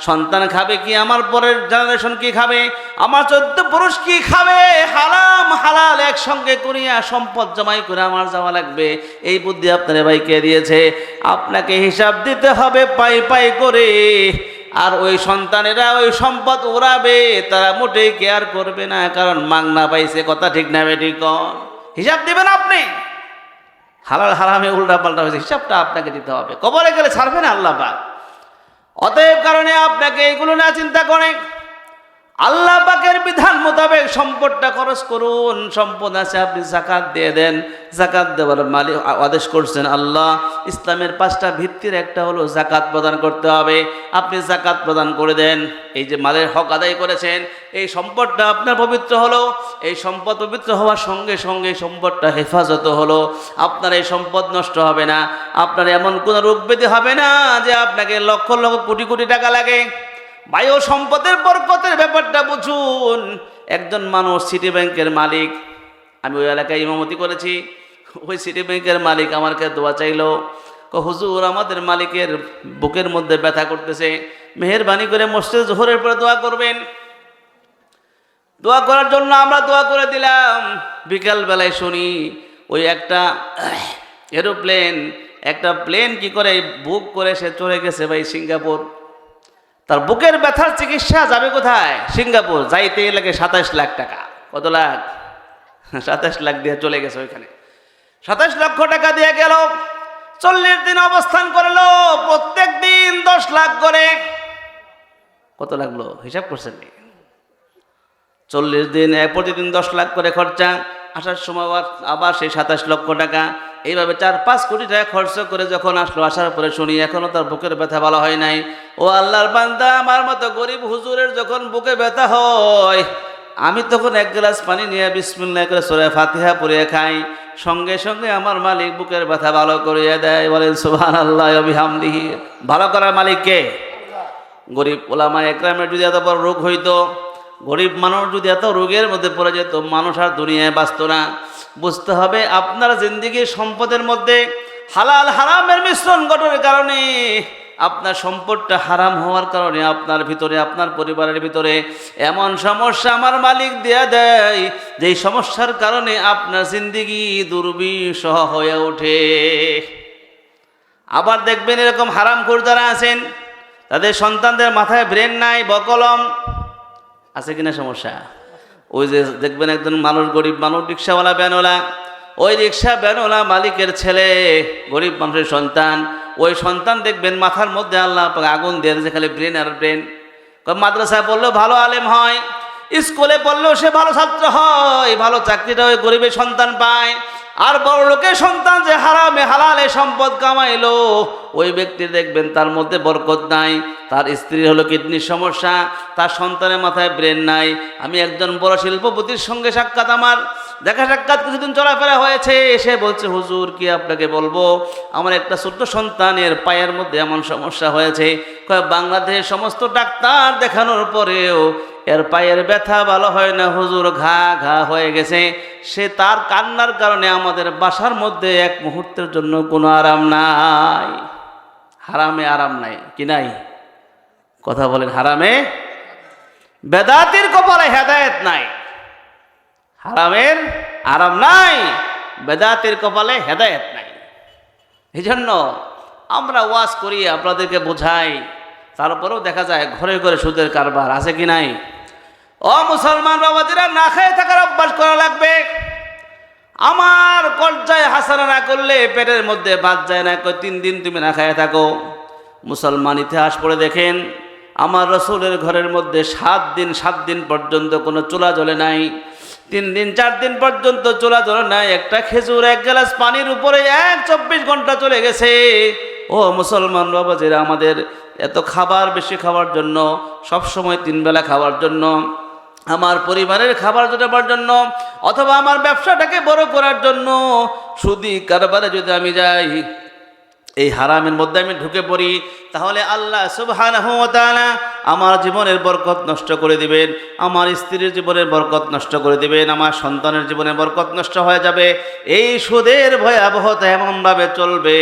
Speaker 1: সন্তান খাবে কি, আমার পরের জেনারেশন কি খাবে, আমার 14 পুরুষ কি খাবে। হারাম হালাল একসঙ্গে করিয়া সম্পদ জমাই করে আমার যাওয়া লাগবে। এই বুদ্ধি আপনার ভাইকে দিয়েছে। আপনাকে হিসাব দিতে হবে পাই পাই করে। আর ওই সন্তানেরা ওই সম্পদ ওড়াবে, তারা মোটেই কেয়ার করবে না, কারণ মাগনা পাইছে। কথা ঠিক না বেঠিক? হিসাব দিবেন আপনি। হালাল হারামে উল্টা পাল্টা হয়েছে, হিসাবটা আপনাকে দিতে হবে। কবরে গেলে ছাড়বে না আল্লাহ পাক। অতএব কারণে আপনাকে এগুলো না চিন্তা করে আল্লাহ পাকের বিধান মোতাবেক সম্পদটা খরচ করুন। সম্পদ আছে, আপনি যাকাত দিয়ে দেন। যাকাত দেওয়ার মালিক আদেশ করছেন আল্লাহ। ইসলামের 5টা ভিত্তির একটা হলো যাকাত প্রদান করতে হবে। আপনি যাকাত প্রদান করে দেন। এই যে মালের হক আদায় করেছেন, এই সম্পদটা আপনার পবিত্র হলো। এই সম্পদ পবিত্র হওয়ার সঙ্গে সঙ্গে সম্পদটা হেফাজত হলো। আপনার এই সম্পদ নষ্ট হবে না। আপনার এমন কোনো রোগ ব্যাধি হবে না যে আপনাকে লক্ষ লক্ষ কোটি কোটি টাকা লাগে। বায়ু সম্পদের বরকতের ব্যাপারটা বুঝুন। একজন মানুষ সিটি ব্যাংকের মালিক, আমি ওই এলাকায় ইমামতি করেছি। ওই সিটি ব্যাংকের মালিক আমার কাছে দোয়া চাইলো, হুজুর আমাদের মালিকের বুকের মধ্যে ব্যথা করতেছে, মেহেরবানি করে মসজিদ জোহরের পরে দোয়া করবেন। দোয়া করার জন্য আমরা দোয়া করে দিলাম। বিকাল বেলায় শুনি ওই একটা এরোপ্লেন, একটা প্লেন কি করে বুক করে সে চলে গেছে ভাই সিঙ্গাপুর। তার বুকের ব্যথার চিকিৎসা যাবে কোথায়? সিঙ্গাপুর। যাইতে লাগে 27 লাখ টাকা। কত লাখ? 27 লাখ দিয়ে চলে গেছে ওইখানে। 27 লক্ষ টাকা দিয়ে গেল, 40 দিন অবস্থান করলো, প্রত্যেক দিন 10 লাখ করে। কত লাগলো হিসাব করছেন? 40 দিন প্রতিদিন 10 লাখ করে খরচা। আসার সময় আবার সেই 27 লক্ষ টাকা। এইভাবে 4-5 কোটি টাকা খরচ করে যখন আসলো, আসার পরে শুনি এখনো তার বুকের ব্যথা ভালো হয় নাই। ও আল্লাহর বান্দা, আমার মতো গরিব হুজুরের যখন বুকে ব্যথা হয়, আমি তখন 1 গ্লাস পানি নিয়ে বিসমিল্লাহ করে সূরা ফাতিহা পড়ে খাই, সঙ্গে সঙ্গে আমার মালিক বুকের ব্যথা ভালো করিয়ে দেয়। বলেন সুবহানাল্লাহি ওয়া বিহামদিহি। ভালো করার মালিক কে? গরিব ওলামা একরামের যদি এত বড় রোগ হইতো, গরিব মানুষ যদি এত রোগের মধ্যে পড়ে যেত, মানুষ আর দুনিয়ায় বাঁচত না। বুঝতে হবে আপনার জিন্দেগির সম্পদের মধ্যে হালাল হারামের মিশ্রণ ঘটনার কারণে, আপনার সম্পদটা হারাম হওয়ার কারণে আপনার ভিতরে, আপনার পরিবারের ভিতরে এমন সমস্যা আমার মালিক দেয়া দেয়, যেই সমস্যার কারণে আপনার জিন্দেগি দুর্বিষহ হয়ে ওঠে। আবার দেখবেন এরকম হারামখোর যারা আছেন, তাদের সন্তানদের মাথায় ব্রেন নাই, বকলম আছে কিনা সমস্যা? ওই যে দেখবেন একজন মানুষ, গরিব মানুষ, রিক্সাওয়ালা ভ্যানওয়ালা, ওই রিক্সা ভ্যানওয়ালা মালিকের ছেলে, গরিব মানুষের সন্তান, ওই সন্তান দেখবেন মাথার মধ্যে আল্লাহ আগুন দিয়ে দিয়েছে, খালি ব্রেন আর ব্রেন। মাদ্রাসায় পড়লেও ভালো আলেম হয়, স্কুলে পড়লেও সে ভালো ছাত্র হয়, ভালো চাকরিটা ওই গরিবের সন্তান পায়। আর বড় লোকের সন্তান যে হারামে হালালে সম্পদ কামাইলো, ওই ব্যক্তি দেখবেন তার মধ্যে বরকত নাই, তার স্ত্রীর হলো কিডনির সমস্যা, তার সন্তানের মাথায় ব্রেন নাই। আমি একজন বড় শিল্পপতির সঙ্গে সাক্ষাৎ, আমার দেখা সাক্ষাৎ কিছুদিন চলাফেরা হয়েছে, এসে বলছে হুজুর কি আপনাকে বলবো, আমার একটা ছোট্ট সন্তানের পায়ের মধ্যে এমন সমস্যা হয়েছে, বাংলাদেশের সমস্ত ডাক্তার দেখানোর পরেও এর পায়ের ব্যথা ভালো হয় না হুজুর, ঘা ঘা হয়ে গেছে। সে তার কান্নার কারণে আমাদের বাসার মধ্যে এক মুহূর্তের জন্য কোনো আরাম নাই। হারামে আরাম নাই কি নাই? কথা বলেন, হারামে বেদাতির কপালে হেদায়েত নাই। হারামের আরাম নাই, বেদাতির কপালে হেদায়েত নাই। এই জন্য আমরা ওয়াজ করি, আপনাদেরকে বোঝাই, তারপরেও দেখা যায় ঘরে ঘরে সুদের কারবার আছে কি নাই? ও মুসলমান বাবাজিরা, না খেয়ে থাকার অভ্যাস করা লাগবে। আমার কলজায় হাসানা না করলে পেটের মধ্যে বাদ যায় না। 3 দিন তুমি না খেয়ে থাকো। মুসলমান ইতিহাস পড়ে দেখেন, আমার রসুলের ঘরের মধ্যে 7 দিন পর্যন্ত কোনো চুলা জ্বলে নাই। 3 দিন 4 দিন পর্যন্ত চুলা জ্বলে নাই। একটা খেজুর, 1 গ্লাস পানির উপরে 24 ঘন্টা চলে গেছে। ও মুসলমান বাবাজিরা, আমাদের এত খাবার বেশি খাওয়ার জন্য, সবসময় 3 বেলা খাওয়ার জন্য, আমার পরিবারের খাবার জোটাবার জন্য, অথবা আমার ব্যবসাটাকে বড় করার জন্য সুদি কারবারে যদি আমি যাই, এই হারামের মধ্যে আমি ঢুকে পড়ি, তাহলে আল্লাহ সুবহানাহু ওয়া তাআলা আমার জীবনের বরকত নষ্ট করে দিবেন, আমার স্ত্রীর জীবনের বরকত নষ্ট করে দিবেন, আমার সন্তানের জীবনের বরকত নষ্ট হয়ে যাবে। এই সুদের ভয়াবহতা এমনভাবে চলবে,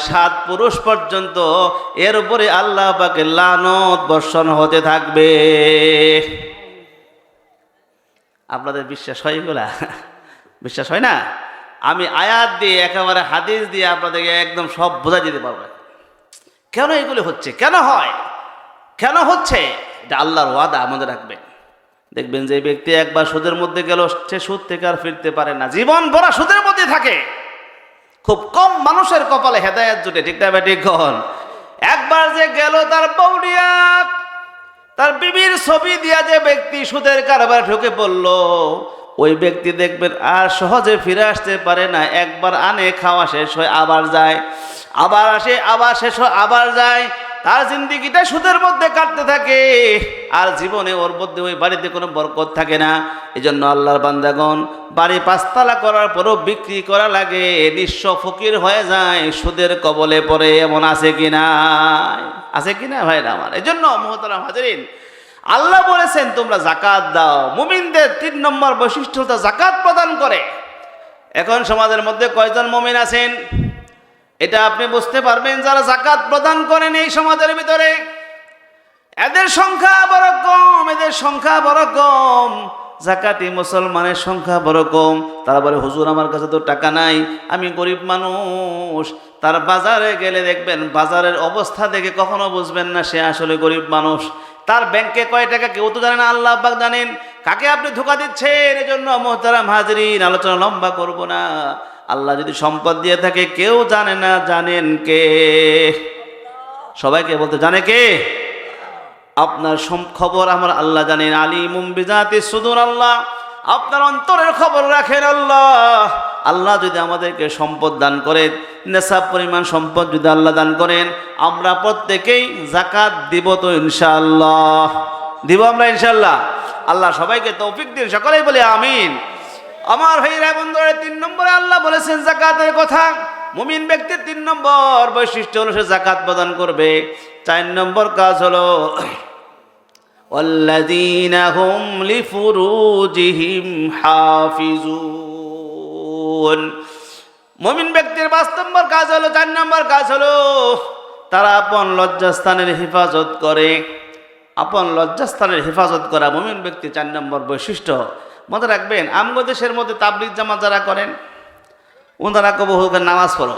Speaker 1: 7 পুরুষ পর্যন্ত এর উপরে আল্লাহ পাকের লানত বর্ষণ হতে থাকবে। আপনাদের বিশ্বাস হয় এগুলা? বিশ্বাস হয় না? আমি আয়াত দিয়ে, একেবারে হাদিস দিয়ে আপনাদেরকে একদম সব বোঝা দিতে পারবো। কেন এগুলো হচ্ছে, কেন হয়, কেন হচ্ছে? এটা আল্লাহর ওয়াদা, আমাদের রাখবেন। দেখবেন যে ব্যক্তি একবার সুদের মধ্যে গেল, সে সুদ থেকে আর ফিরতে পারে না, জীবন ভরা সুদের মধ্যে থাকে। খুব কম মানুষের কপালে হেদায়েত জুটে, ঠিক না ঠিক? একবার যে গেল, তার বউরিয়া, তার বিবির ছবি দিয়া যে ব্যক্তি সুদের কারবার ঢুকে পড়ল, ওই ব্যক্তি দেখবেন আর সহজে ফিরে আসতে পারে না। একবার আনে, খাওয়া শেষ হয়, আবার যায়, আবার আসে, আবার শেষ হয়, আবার যায়। তার জিন্দিগিটা সুদের মধ্যে কাটতে থাকে, আর জীবনে ওর মধ্যে ওই বাড়িতে কোনো বরকত থাকে না। এই জন্য আল্লাহর বান্দাগণ, বাড়ি 5 তালা করার পরও বিক্রি করা লাগে, নিঃস্ব ফকির হয়ে যায়, সুদের কবলে পড়ে। এমন আছে কিনা? আছে কিনা ভাইরা আমার? এই জন্য মুহতারাম হাজিরিন, আল্লাহ বলেছেন তোমরা যাকাত দাও। মুমিনদের 3 নম্বর বৈশিষ্ট্য হলো যাকাত প্রদান করে। এখন সমাজের মধ্যে কয়জন মুমিন আছেন এটা আপনি বুঝতে পারবেন যারা যাকাত প্রদান করেন এই সমাজের ভিতরে। এদের সংখ্যা বড় কম, এদের সংখ্যা বড় কম। যাকাতি মুসলমানের সংখ্যা বড় কম। তারা বলে হুজুর আমার কাছে তো টাকা নাই, আমি গরিব মানুষ। তার বাজারে গেলে দেখবেন, বাজারের অবস্থা দেখে কখনো বুঝবেন না সে আসলে গরিব মানুষ। তার ব্যাংকে কয় টাকা কেউ তো জানে না, আল্লাহ পাক জানেন। কাকে আপনি ধোঁকা দিচ্ছেন? এজন্য মুহতারাম হাজরিন, আলোচনা লম্বা করব না। আল্লাহ যদি সম্পদ দিয়ে থাকে, কেউ জানে না, জানেন কে? সবাইকে বলতে জানে কে? আপনার খবর আমার আল্লাহ জানেন। আলিমুম বিজাতিস সুদূর, আল্লাহ আপনার অন্তরের খবর রাখেন। আল্লাহ যদি আমাদেরকে সম্পদ দান করেন, নেশাব পরিমাণ সম্পদ যদি আল্লাহ দান করেন, আমরা প্রত্যেকেই যাকাত দিব তো ইনশাআল্লাহ? দিব আমরা ইনশাআল্লাহ? আল্লাহ সবাইকে তৌফিক দিন, সকলেই বলে আমিন। আমার ভাইরা বন্ধুরা, 3 নম্বরে আল্লাহ বলেছেন যাকাতের কথা। মুমিন ব্যক্তির 3 নম্বর বৈশিষ্ট্য হলো সে যাকাত প্রদান করবে। 4 নম্বর কাজ হলো ওয়াল্লাযীনা হুম লিফুরুজিহিম হাফিজুন। মুমিন ব্যক্তির 5 নম্বর কাজ হলো, 4 নম্বর কাজ হলো তারা আপন লজ্জাস্থানের হেফাজত করে। আপন লজ্জাস্থানের হেফাজত করা মুমিন ব্যক্তি 4 নম্বর বৈশিষ্ট্য। মনে রাখবেন, আমগো দেশের মধ্যে তাবলীগ জামাত যারা করেন, ওনারা কব নামাজ পড়ো,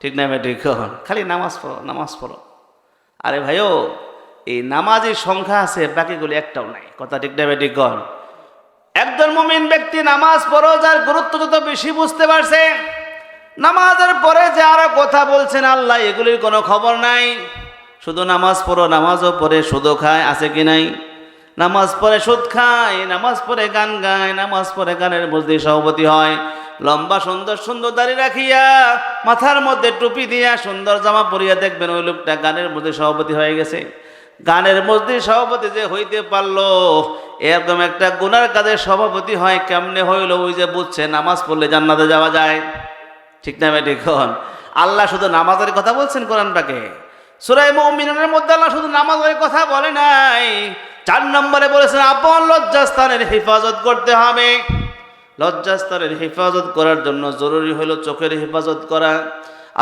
Speaker 1: ঠিক না ঠিক? খালি নামাজ পড়ো, নামাজ পড়ো। আরে ভাইও, এই নামাজের সংখ্যা আছে, বাকিগুলি একটাও নাই। কথা ঠিক না ঠিক? একজন মুমিন ব্যক্তি নামাজ পড়ো, যার গুরুত্ব যত বেশি বুঝতে পারছে, নামাজের পরে যে আরো কথা বলছেন আল্লাহ, এগুলির কোনো খবর নাই। শুধু নামাজ পড়ো, নামাজও পড়ে সুদও খায়, আছে কি নাই? নামাজ পড়ে সুদ খায়, নামাজ পড়ে গান গায়, নামাজ পড়ে গানের মধ্যে সভাপতি হয়, লম্বা সুন্দর সুন্দর দাড়ি রাখিয়া মাথার মধ্যে টুপি দিয়া সুন্দর জামা পরিয়া দেখবেন ওই লোকটা গানের মধ্যে সভাপতি হয়ে গেছে। গানের মধ্যে সভাপতি যে হইতে পারলো, এরকম একটা গুনার কাজের সভাপতি হয় কেমনে হইল? ওই যে বুঝছে নামাজ পড়লে জান্নাতে যাওয়া যায়, ঠিক না ঠিক? আল্লাহ শুধু নামাজের কথা বলছেন কোরআনটাকে। সূরা মুমিনুনের মধ্যে আল্লাহ শুধু নামাজের কথা বলে নাই, 4 নম্বরে বলেছেন আপন লজ্জাস্থানের হেফাজত করতে হবে। লজ্জাস্থানের হেফাজত করার জন্য জরুরি হলো চোখের হেফাজত করা।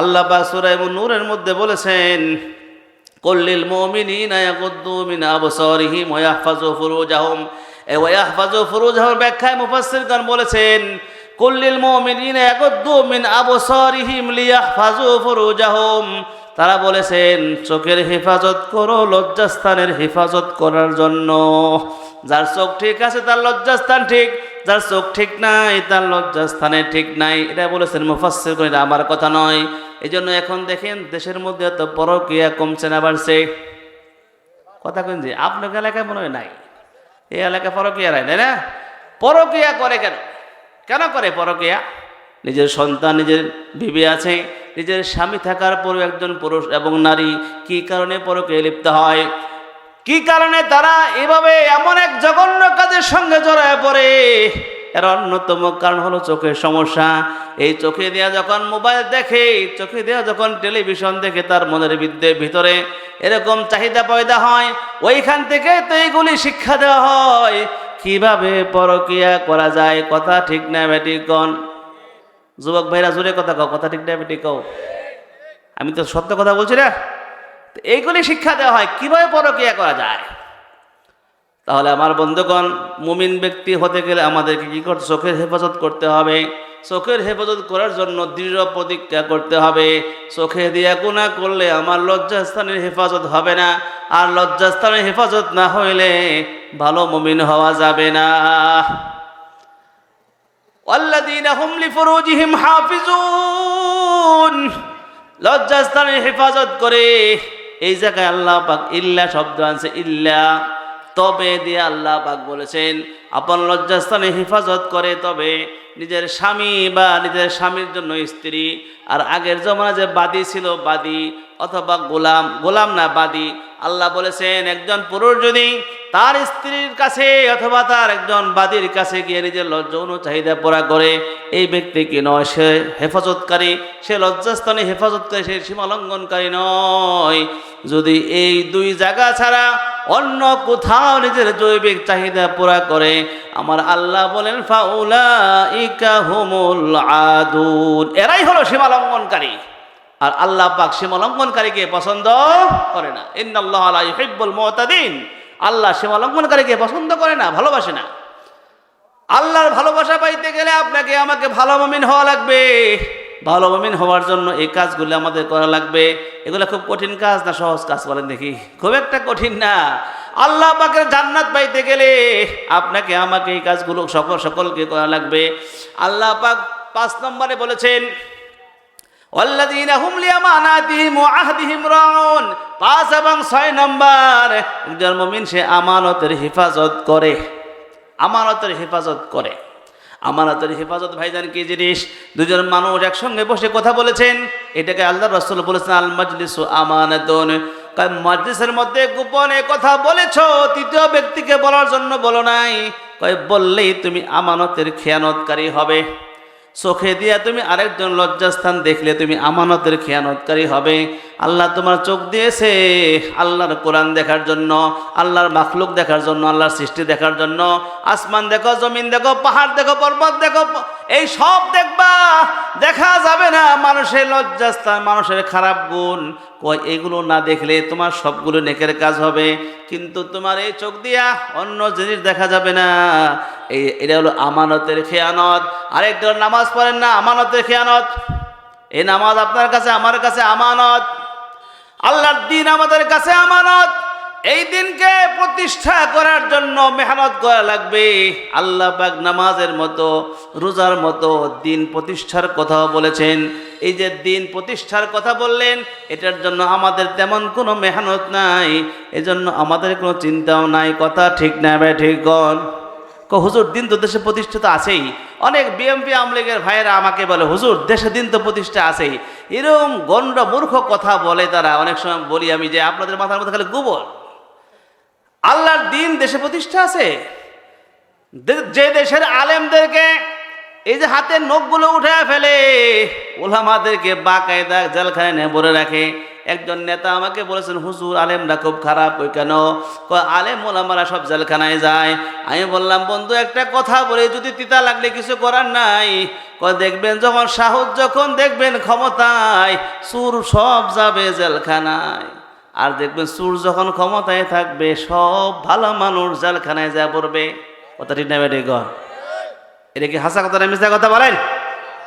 Speaker 1: আল্লাহ পাক সূরা নূরের মধ্যে বলেছেন কুল্লিল মুমিনিনা ইয়াগুদ্দু মিন আবসারিহিম ওয়া ইয়াহফাযু ফুরুজাহুম। এই ওয়া ইয়াহফাযু ফুরুজাহুম ব্যাখ্যায় মুফাসসিরগণ বলেছেন কুল্লিল মুমিনিনা ইয়াগুদ্দু মিন আবসারিহিম লিয়াহফাযু ফুরুজাহুম। তারা বলেছেন চোখের হেফাজত করো লজ্জাস্থানের হেফাজত করার জন্য। যার চোখ ঠিক আছে তার লজ্জাস্থান ঠিক, যার চোখ ঠিক নাই তার লজ্জাস্থানে ঠিক নাই। এটা বলেছেন মুফাসসিরগণ, এটা আমার কথা নয়। এই জন্য এখন দেখেন দেশের মধ্যে এত পরকীয়া কমছে না বাড়ছে? কথা কেন যে আপনার এলাকায় মনে হয় নাই, এই এলাকায় পরকীয়া নাই, তাই না? পরকীয়া করে কেন? কেন করে পরকীয়া? নিজের সন্তান, নিজের বিবি আছে, নিজের স্বামী থাকার পরও একজন পুরুষ এবং নারী কি কারণে পরকীয়ায় লিপ্ত হয়? কি কারণে তারা এভাবে এমন এক জঘন্য কাজের সঙ্গে জড়ায় পড়ে? এর অন্যতম কারণ হলো চোখের সমস্যা। এই চোখে দেয়া যখন মোবাইল দেখে, চোখে দেয়া যখন টেলিভিশন দেখে, তার মনের ভিতরে এরকম চাহিদা পয়দা হয়। ওইখান থেকে তো এইগুলি শিক্ষা দেওয়া হয় কিভাবে পরকীয়া করা যায়। কথা ঠিক না বেঠিক? যুবক ভাইরা জোরে কথা কও, কথা ঠিক না বেঠিক কও? আমি তো সত্য কথা বলছি না। এইগুলি শিক্ষা দেওয়া হয় কিভাবে পরকীয়া করা যায়। তাহলে আমার বন্ধুগণ, মুমিন ব্যক্তি হতে গেলে আমাদেরকে কি করতে? চোখের হেফাজত করতে হবে। চোখের হেফাজত করার জন্য দৃঢ় প্রতিজ্ঞা করতে হবে। চোখে দিয়া গুনাহ করলে আমার লজ্জাস্থানের হেফাজত হবে না, আর লজ্জাস্থানের হেফাজত না হইলে ভালো মুমিন হওয়া যাবে না। ওয়াল্লাযীনা হুম লিফুরুজিহিম হাফিজুন, লজ্জাস্থানের হেফাজত করে। এই জায়গায় আল্লাহ পাক ইল্লা শব্দ আনছে, ইল্লা তবে দিয়ে আল্লাহ পাক বলেছেন আপন লজ্জাস্থানে হেফাজত করে তবে নিজের স্বামী বা নিজের স্বামীর জন্য স্ত্রী। আর আগের জমানা যে বাদী ছিল, বাদী অথবা গোলাম না বাদী, আল্লাহ বলেছেন একজন পুরুষ যদি তার স্ত্রীর কাছে অথবা তার একজন বাদীর কাছে গিয়ে নিজের যৌন চাহিদা পুরা করে, এই ব্যক্তি কি নয়? সে হেফাজতকারী, সে লজ্জাস্থানে হেফাজতকারী, সে সীমালঙ্ঘনকারী নয়। যদি এই 2 জায়গা ছাড়া অন্য কোথাও নিজের জৈবিক চাহিদা পুরা করে, আমার আল্লাহ বলেন ফাউলাইকা হুমুল আদুন, এরাই হলো সীমালঙ্ঘনকারী। আর আল্লাহ পাক সীমালঙ্ঘনকারীকে পছন্দ করে না। ইন্নাল্লাহা লা ইউহিব্বুল মুতাদিন, আল্লাহ সীমালঙ্ঘনকারীকে পছন্দ করে না, ভালোবাসে না। আল্লাহর ভালোবাসা পাইতে গেলে আপনাকে আমাকে ভালো মুমিন হওয়া লাগবে। ভালো মুমিন হওয়ার জন্য এই কাজগুলো আমাদের করা লাগবে। এগুলো খুব কঠিন কাজ না সহজ কাজ? বলেন দেখি। খুব একটা কঠিন না। আল্লাহ পাকের জান্নাত পাইতে গেলে আপনাকে আমাকে এই কাজগুলো সকলকে করা লাগবে। আল্লাহ পাক 5 নম্বরে বলেছেন ওয়াল্লাযীনা হুম লিআমানাতিহিম ওয়া আহদিহিম রাউন। 5 এবং 6 নম্বর, একজন মুমিন সে আমানতের হেফাজত করে। আমানতের হেফাজত করে। আমানতের হেফাজত ভাইজান কি জিনিস? 2 জন মানুষ একসঙ্গে বসে কথা বলেছেন, এটাকে আল্লাহর রাসূল বলেছেন আল মাজলিসু আমানাতুন। মজলিসের মধ্যে গোপনে কথা বলেছো, তৃতীয় ব্যক্তিকে বলার জন্য বলো নাই। বললেই তুমি আমানতের খেয়ানতকারী হবে। চোখে দিয়া তুমি আরেকজন লজ্জাস্থান দেখলে তুমি আমানতের খেয়ানতকারী হবে। আল্লাহ তোমার চোখ দিয়েছে আল্লাহর কোরআন দেখার জন্য, আল্লাহর মাখলুক দেখার জন্য, আল্লাহর সৃষ্টি দেখার জন্য। আসমান দেখো, জমিন দেখো, পাহাড় দেখো, পর্বত দেখো, এই সব দেখবা। দেখা যাবে না মানুষের লজ্জাস্থান, মানুষের খারাপ গুণ। এগুলো না দেখলে তোমার সবগুলো নেকের কাজ হবে, কিন্তু তোমার এই চোখ দিয়া অন্য জিনিস দেখা যাবে না। এটা হলো আমানতের খেয়ানত। আরেকজন নামাজ পড়েন না, আমানতের খেয়ানত। এই নামাজ আপনার কাছে আমার কাছে আমানত। আল্লাহর দ্বীন আমাদের কাছে আমানত। এই দিনকে প্রতিষ্ঠা করার জন্য মেহনত করা লাগবে। আল্লাহ পাক নামাজের মতো, রোজার মতো দিন প্রতিষ্ঠার কথা বলেছেন। এই যে দিন প্রতিষ্ঠার কথা বললেন, এটার জন্য আমাদের তেমন কোনো মেহনত নাই, এজন্য আমাদের কোনো চিন্তাও নাই। কথা ঠিক না ভাই? ঠিক হুজুর দিন তো দেশে প্রতিষ্ঠিত আছেই। অনেক বিএমপি আওয়ামী লীগের ভাইয়েরা আমাকে বলে হুজুর দেশে দিন তো প্রতিষ্ঠা আছেই। এরকম গন্ড মূর্খ কথা বলে তারা। অনেক সময় বলি আমি যে আপনাদের মাথার মধ্যে খালি গোবর। আল্লাহর দিন দেশে প্রতিষ্ঠা আছে। যে দেশের আলেমদেরকে এই যে হাতের নখগুলো উঠে ফেলে, ওলামাদেরকে বাকায়দা জেলখানায় নিয়ে ভরে রাখে। একজন নেতা আমাকে বলেছেন হুজুর আলেমরা খুব খারাপ। ওই কেন? আলেম ওলামারা সব জেলখানায় যায়। আমি বললাম বন্ধু একটা কথা বলে, যদি তিতা লাগলে কিছু করার নাই। দেখবেন যখন সাহস, যখন দেখবেন ক্ষমতায়, সুর সব যাবে জেলখানায়। আর দেখবেন সুর যখন ক্ষমতায় থাকবে, সব ভালো মানুষ জেলখানায় যা পড়বে। কথা ঠিক না বেটে গণ? এটা কি হাসা কথা না মিথ্যা কথা বলেন?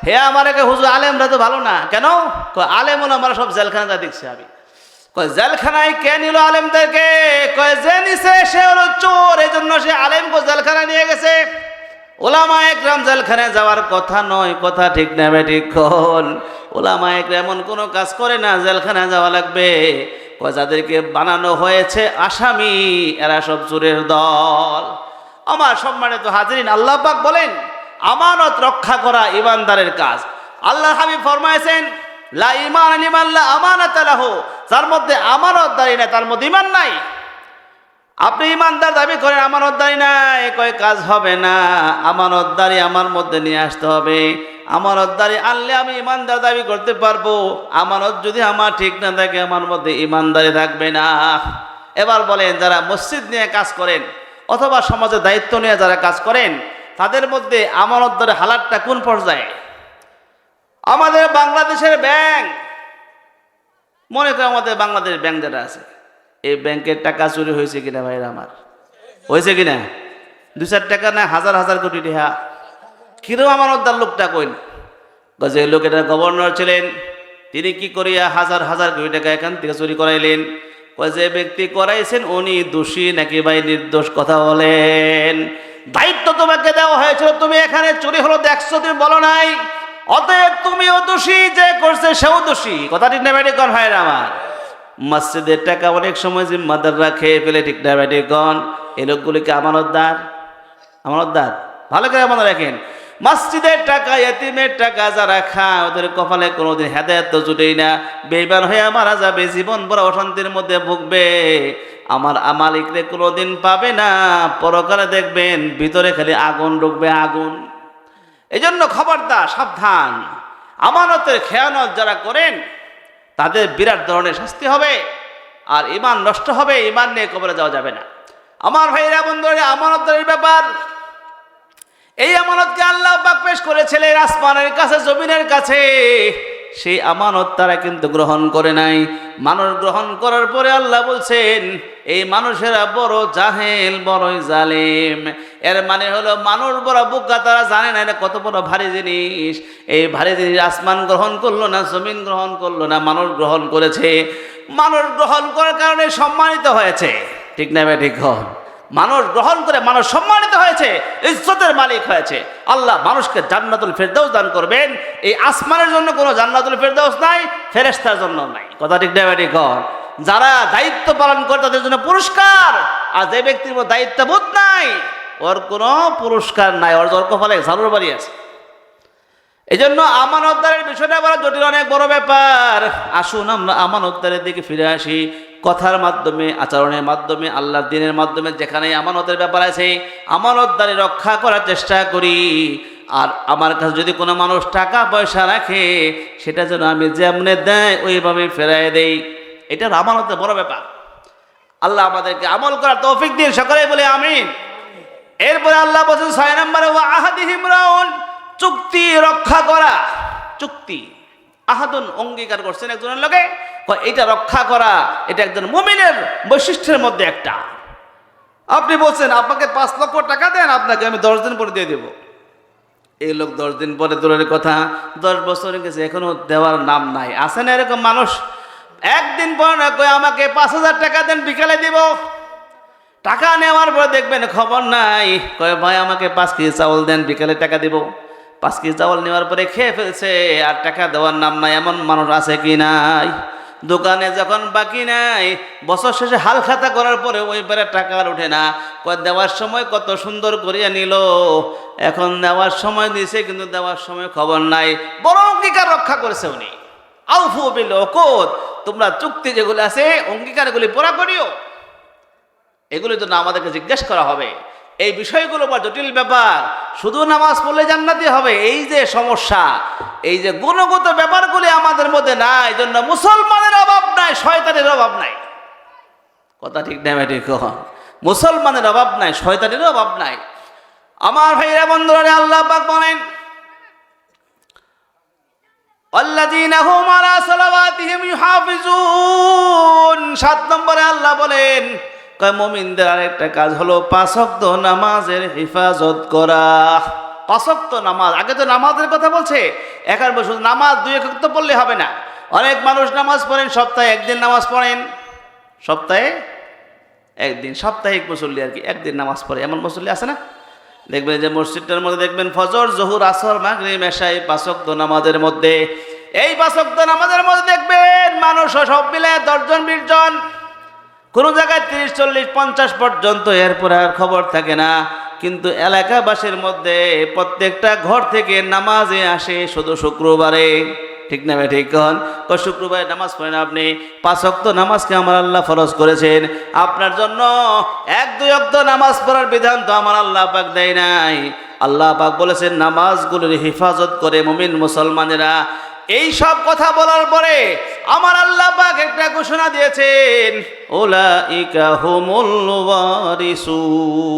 Speaker 1: হে আমার একে হুজুর আলেমরা তো ভালো না। কেন? আলেম আমরা সব জেলখানায় যা দেখছি আমি। জেলখানায় কে নিল আলেমদেরকে? যে নিছে সে হলো চোর, এই জন্য সে আলেমকে জেলখানায় নিয়ে গেছে। ওলামা একরাম জেলখানায় যাওয়ার কথা নয়। কথা ঠিক না বেঠিক কোন? ওলামা একরাম এমন কোনো কাজ করে না জেলখানায় যাওয়া লাগবে। যাদেরকে বানানো হয়েছে আসামি, এরা সব চোরের দল। আমার সম্মানিত হাজিরিন, আল্লাহ পাক বলেন আমানত রক্ষা করা ইমানদারের কাজ। আল্লাহ হাবিব ফরমায়েছেন লা ঈমান লিমান লা আমানাতা লাহু, যার মধ্যে আমানতদারি নাই তার মধ্যে ঈমান নাই। আপনি ইমানদার দাবি করেন, আমানতদারি নাই, কয় কাজ হবে না। আমানতদারি আমার মধ্যে নিয়ে আসতে হবে। আমানতদারি আনলে আমি ইমানদার দাবি করতে পারবো। আমানত যদি আমার ঠিক না থাকে, আমার মধ্যে ইমানদারি থাকবে না। এবার বলেন, যারা মসজিদ নিয়ে কাজ করেন অথবা সমাজের দায়িত্ব নিয়ে যারা কাজ করেন, তাদের মধ্যে আমানতদারি হালাতটা কোন পর্যায়ে? আমাদের বাংলাদেশের ব্যাংক, মনে করেন আমাদের বাংলাদেশ ব্যাংক যেটা আছে, এই ব্যাংকের টাকা চুরি হয়েছে কিনা ভাইরা আমার? হয়েছে কিনা? 2-4 টাকা না, হাজার হাজার কোটি টাকা। কিরম আমানতদার লোকটা কইন? যে লোক এটা গভর্নর ছিলেন, তিনি কি করিয়া হাজার হাজার কোটি টাকা এখান থেকে চুরি করাইলেন? যে ব্যক্তি করাইছেন উনি দোষী নাকি ভাই নির্দোষ? কথা বলেন। দায়িত্ব তোমাকে দেওয়া হয়েছিল, তুমি এখানে চুরি হলো দেখছো, তুমি বলো নাই, অতএব তুমিও দোষী, যে করছে সেও দোষী। কথা ঠিক না ব্যাটি কন ভাইরা আমার? মসজিদের টাকা অনেক সময় জিম্মাদাররা খেয়ে ফেলে, ঠিক না ব্যাটি কন? এই লোকগুলিকে আমানতদার? আমানতদার ভালো করে মনে রাখেন। মসজিদের টাকা, ইতিমের টাকা যারা খায়, ওদের কপালে কোনোদিন হেদায়েত তো জুটেই না। বেঈমান হয়ে মারা যাবে, জীবন বড় অশান্তির মধ্যে ভুগবে। আমার মালিকরে কোনোদিন পাবে না। পরকালে দেখবেন ভিতরে খালি আগুন ঢুকবে, আগুন। এই জন্য খবরদার, সাবধান। আমানতের খেয়ানত যারা করেন তাদের বিরাট ধরনের শাস্তি হবে, আর ঈমান নষ্ট হবে। ঈমান নিয়ে কবরে যাওয়া যাবে না। আমার ভাইরা বন্ধুরা, আমানতের ব্যাপার, এই আমানতকে আল্লাহ পাক পেশ করেছিলেন আসমানের কাছে, জমিনের কাছে। সেই আমানত তারা কিন্তু গ্রহণ করে নাই। মানুষ গ্রহণ করার পরে আল্লাহ বলছেন এই মানুষেরা বড় জাহেল, বড়ই জালেম। এর মানে হলো মানুষ বড় বোকা, তারা জানে না এটা কত বড় ভারী জিনিস। এই ভারী জিনিস আসমান গ্রহণ করলো না, জমিন গ্রহণ করলো না, মানুষ গ্রহণ করেছে। মানুষ গ্রহণ করার কারণে সম্মানিত হয়েছে, ঠিক না ভাই? ঠিক হন। মানুষ গ্রহণ করে মানুষ সম্মানিত হয়েছে, ইজ্জতের মালিক হয়েছে। আল্লাহ মানুষকে জান্নাতুল ফেরদাউস দান করবেন। এই আসমানের জন্য কোনো জান্নাতুল ফেরদাউস নাই, ফেরেশতার জন্য নাই। কথা ঠিক না ঠিক? যারা দায়িত্ব পালন করে তাদের জন্য পুরস্কার, আর যে ব্যক্তির মধ্যে দায়িত্ববোধ নাই ওর কোনো পুরস্কার নাই, ওর কপালে ঝাড়ুর বাড়ি আছে। এই জন্য আমানতদারের বিষয়টা বড় জটিল, অনেক বড় ব্যাপার। আসুন আমরা আমানতদারের দিকে ফিরে আসি। কথার মাধ্যমে, আচরণের মাধ্যমে, আল্লাহর দ্বীনের মাধ্যমে যেখানে আমানতের ব্যাপার আছে, আমানতদারি রক্ষা করার চেষ্টা করি। আর আমার কাছে যদি কোনো মানুষ টাকা পয়সা রাখে, সেটা যেন আমি যেমনে দেয় ওইভাবে ফেরাই দেই। এটা আমানতের বড় ব্যাপার। আল্লাহ আমাদেরকে আমল করার তৌফিক দিন, সকলেই বলে আমিন। এরপরে আল্লাহ বলছেন 6 নম্বরে, ওয়া আহাদিহিম রাউন, চুক্তি রক্ষা করা। চুক্তি, আহাদুন, অঙ্গীকার করছেন একজনের লগে, এটা রক্ষা করা, এটা একজন মুমিনের বৈশিষ্ট্যের মধ্যে একটা। আপনি বলছেন আপনাকে 5 লক্ষ টাকা দেন, আপনাকে আমি 10 দিন পরে দিয়ে দেব। এই লোক 10 দিন পরে দূরের কথা, 10 বছর গেছে এখনো দেওয়ার নাম নাই। আছে না এরকম মানুষ? একদিন পর না কই আমাকে 5,000 টাকা দেন, বিকালে দিব। টাকা নেওয়ার পরে দেখবেন খবর নাই, কয় ভাই আমাকে 5 কেজি চাউল দেন, বিকালে টাকা দিব। 5 কেজি চাউল নেওয়ার পরে খেয়ে ফেলছে, আর টাকা দেওয়ার নাম নাই। এমন মানুষ আছে কি নাই? দোকানে যখন বাকি নাই, বছর শেষে হাল খাতা করার পরে ওই পারে টাকা আর ওঠে না। দেওয়ার সময় কত সুন্দর করিয়া নিল, এখন নেওয়ার সময় দিয়েছে কিন্তু দেওয়ার সময় খবর নাই। বড় অঙ্গীকার রক্ষা করেছে উনি। আউফু বিল উকুদ, তোমরা চুক্তি যেগুলো আছে অঙ্গীকারগুলি পুরা করিও। এগুলির জন্য আমাদেরকে জিজ্ঞেস করা হবে। এই বিষয়গুলো বা জটিল ব্যাপার, শুধু নামাজ পড়লে জান্নাতি হবে এই যে সমস্যা, এই যে গুণগত ব্যাপারগুলি আমাদের মধ্যে নাই, এই জন্য মুসলমানের অভাব নাই, শয়তানের অভাব নাই। কথা ঠিক না ঠিক? মুসলমানের অভাব নাই, শয়তানের অভাব নাই। আমার ভাইরা বন্ধুরা, আল্লাহ পাক বলেন আল্লাযীনা হুম আলা সালাওয়াতিহিম ইউহাফিজুন। 7 নম্বরে আল্লাহ বলেন মুমিনদের আরেকটা কাজ হলো 5 ওয়াক্ত নামাজের হেফাজত করা। 5 ওয়াক্ত নামাজ, আগে তো নামাজের কথা বলছে, এখন শুধু নামাজ 2 ওয়াক্ত পড়লে হবে না। অনেক মানুষ নামাজ পড়েন, সপ্তাহে একদিন নামাজ পড়েন, সপ্তাহে একদিন, সাপ্তাহিক মুসল্লি আর কি, একদিন নামাজ পড়ে এমন মুসল্লি আছে না? দেখবেন যে মসজিদটার মধ্যে দেখবেন ফজর, জোহর, আসর, মাগরিব, এশা, 5 ওয়াক্ত নামাজের মধ্যে, এই 5 ওয়াক্ত নামাজের মধ্যে দেখবেন মানুষ সব মিলে 10 জন 20 জন, কোনো জায়গায় 30, 40, 50 পর্যন্ত, এরপরে আর খবর থাকে না। কিন্তু এলাকাবাসীর মধ্যে প্রত্যেকটা ঘর থেকে নামাজে আসে শুধু শুক্রবারে। ঠিক না ভাই? ঠিক কন। শুক্রবারে নামাজ পড়েন আপনি, 5 ওয়াক্ত নামাজকে আমার আল্লাহ ফরজ করেছেন আপনার জন্য। 1-2 ওয়াক্ত নামাজ পড়ার বিধান তো আমার আল্লাহ পাক দেয় নাই। আল্লাহ পাক বলেছেন নামাজগুলোর হেফাজত করে মুমিন মুসলমানেরা। এই সব কথা বলার পরে আমার আল্লাহ পাক একটা ঘোষণা দিয়েছেন, উলাইকা হুমুল ওয়ারিসুন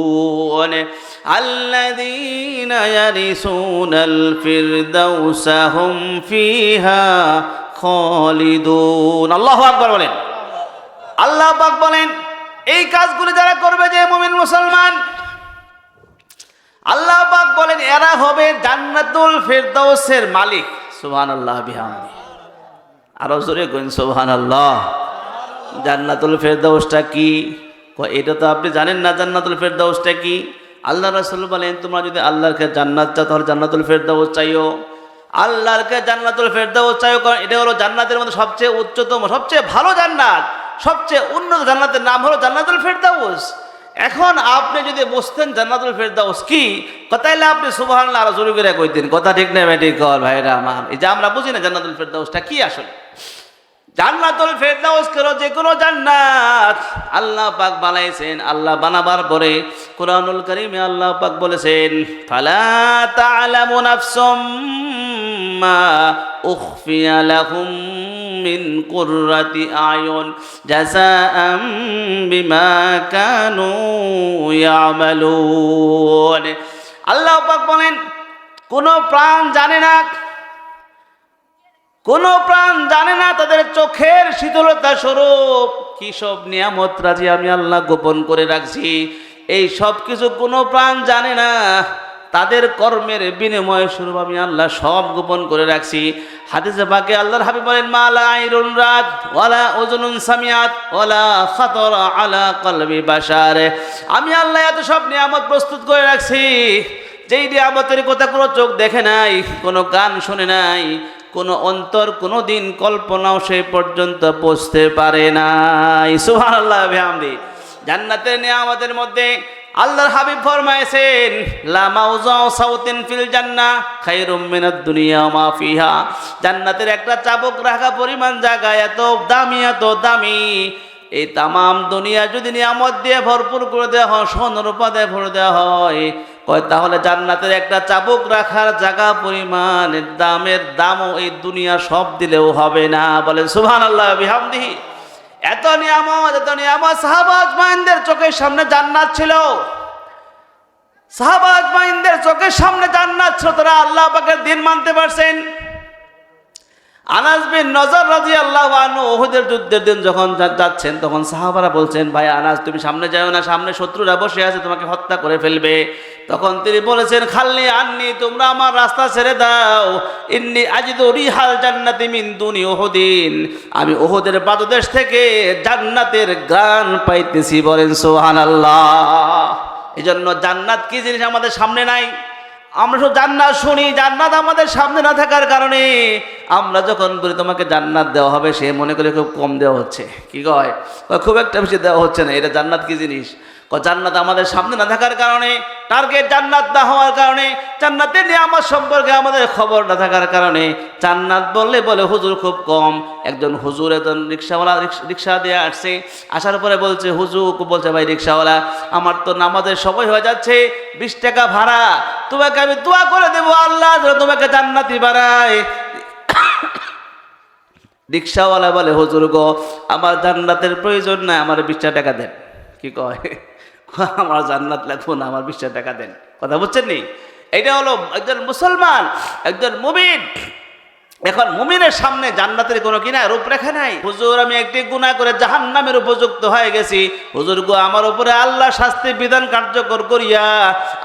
Speaker 1: আল্লাযীনা ইয়ারিসুনাল ফিরদাউসা হুম ফিহা খালিদুন। আল্লাহু আকবার বলেন। আল্লাহ পাক বলেন এই কাজগুলো যারা করবে, যে মুমিন মুসলমান, আল্লাহ পাক বলেন এরা হবে জান্নাতুল ফিরদাউসের মালিক। সুবহানাল্লাহ বিহামদি। আরো জোরে কইন সুবহানাল্লাহ। জান্নাতুল ফেরদাউসটা কি? এটা তো আপনি জানেন না জান্নাতুল ফেরদাউসটা কি। আল্লাহ রাসূল বলেন তোমরা যদি আল্লাহকে জান্নাত চাও তাহলে জান্নাতুল ফেরদাউস চাইও। আল্লাহকে জান্নাতুল ফেরদাউস চাইও, কারণ এটা হলো জান্নাতের মধ্যে সবচেয়ে উচ্চতম, সবচেয়ে ভালো জান্নাত, সবচেয়ে উন্নত জান্নাতের নাম হলো জান্নাতুল ফেরদাউস। এখন আপনি যদি বুঝতেন জান্নাতুল ফেরদাউস কি, তাইলে আপনি সুবহানাল্লাহ আর জোরে করে কইতেন। কথা ঠিক না ঠিক কর ভাইরা আমার? এই যে আমরা বুঝি না জান্নাতুল ফেরদাউসটা কি আসলে। জান্নাতুল ফেরদাউস হলো যে কোনো জান্নাত আল্লাহ পাক বানাইছেন। আল্লাহ বানাবার পরে কুরআনুল কারীমে আল্লাহ পাক বলেছেন, ফালা তা'লামু নাফসুম মা উখফিয়া লাহুম মিন কুররাতি আয়ুন জাযাআম বিমা কানু ইয়ামালুন। আল্লাহ পাক বলেন কোন প্রাণ জানে না, কোন প্রাণ জানে না তাদের চোখের শীতলতা স্বরূপ কি সব নিয়ামত রাজি আমি আল্লাহ গোপন করে রাখছি। এই সব কিছু কোনো প্রাণ জানে না, তাদের কর্মের বিনিময় স্বরূপ আমি আল্লাহ সব গোপন করে রাখছি। হাদিসে পাকে আল্লাহর হাবিব বলেন, মা লা আইনুন রাত ওয়ালা উযুনুন সামিআত ওয়ালা খাতারা আলা কলবি বাশার। আমি আল্লাহ এত সব নিয়ামত প্রস্তুত করে রাখছি, যেই নিয়ামতের কথা কোনো চোখ দেখে নাই, কোনো কান শুনে নাই, কোনো অন্তর কোনো দিন কল্পনাও সেই পর্যন্ত পৌঁছতে পারে নাই। সুবহানাল্লাহ বিহামদি। জান্নাতের নিয়ামতের মধ্যে আল্লাহর হাবিব ফরমায়েছেন, লা মাউযাউ সাউতিন ফিল জান্নাহ খায়রুম মিনাদ দুনিয়া ওয়া মা ফিহা। জান্নাতের একটা চাবুক রাখা পরিমাণ জায়গা এত দামি, এত দামি, এই তামাম দুনিয়া যদি নিয়ামত দিয়ে ভরপুর করে দেওয়া হয়, সোনারূপা দিয়ে ভরে দেওয়া হয়, তাহলে জান্নাতের একটা চাবুক রাখার জায়গা পরিমাণের দামও এই দুনিয়া সব দিলেও হবে না। বলেন সুবহানাল্লাহ বিহামদিহি। এত নিয়ামত, এত নিয়ামত। সাহাবা আজমাইনদের চোখের সামনে জান্নাত ছিল, সাহাবা আজমাইনদের চোখের সামনে জান্নাত ছিল, তারা আল্লাহ পাকের দিন মানতে পারছেন। আনাস বিন নজর রাদিয়াল্লাহু আনহু উহুদের যুদ্ধের দিন যখন যাচ্ছেন, তখন সাহাবারা বলছেন, ভাই আনাস তুমি সামনে যাও না, সামনে শত্রুরা বসে আছে, তোমাকে হত্যা করে ফেলবে। তখন তিনি বলেছেন, খাল্লি আন্নি, তোমরা আমার রাস্তা ছেড়ে দাও, ইন্নী আজিদু রিহাল জান্নাতি মিন দুনি উহুদিন, আমি উহুদের পাদদেশ থেকে জান্নাতের ঘ্রাণ পাইতেছি। বলেন সুবহানাল্লাহ। এজন্য জান্নাত কি জিনিস আমাদের সামনে নাই। আমরা শুধু জান্নাত শুনি, জান্নাত আমাদের সামনে না থাকার কারণে আমরা যখন বলি তোমাকে জান্নাত দেওয়া হবে, সে মনে করে খুব কম দেওয়া হচ্ছে। কি কয়? খুব একটা বেশি দেওয়া হচ্ছে না। এটা জান্নাত কি জিনিস? জান্নাত আমাদের সামনে না থাকার কারণে, টার্গেট জান্নাত না হওয়ার কারণে, জান্নাতের নিয়ামত সম্পর্কে আমাদের খবর না থাকার কারণে জান্নাত বলে হুজুর খুব কম। একজন হুজুর একজন রিক্সাওয়ালা রিক্সা দিয়ে আসছে, আসার পরে বলছে, হুজুর বলছে, ভাই রিক্সাওয়ালা, আমার তো নামাজের সময় হয়ে যাচ্ছে, 20 টাকা ভাড়া, তোমাকে আমি দোয়া করে দেবো আল্লাহ যেন তোমাকে জান্নাতি বানায়। রিক্সাওয়ালা বলে, হুজুর গো, আমার জান্নাতের প্রয়োজন নাই, আমার 20 টাকা দেন। কি কয়? আমার জান্নাত লাগবো না, আমার 20 টাকা দেন। কথা বুঝছেন নি? এটা হলো একজন মুসলমান, একজন মুমিন। এখন মুমিনের সামনে জান্নাতের কোনো কিনা রূপরেখা নাই। হুজুর, আমি একটি গুনাহ করে জাহান্নামের উপযুক্ত হয়ে গেছি, হুজুর গো, আমার উপরে আল্লাহ শাস্তি বিধান কার্যকর করিয়া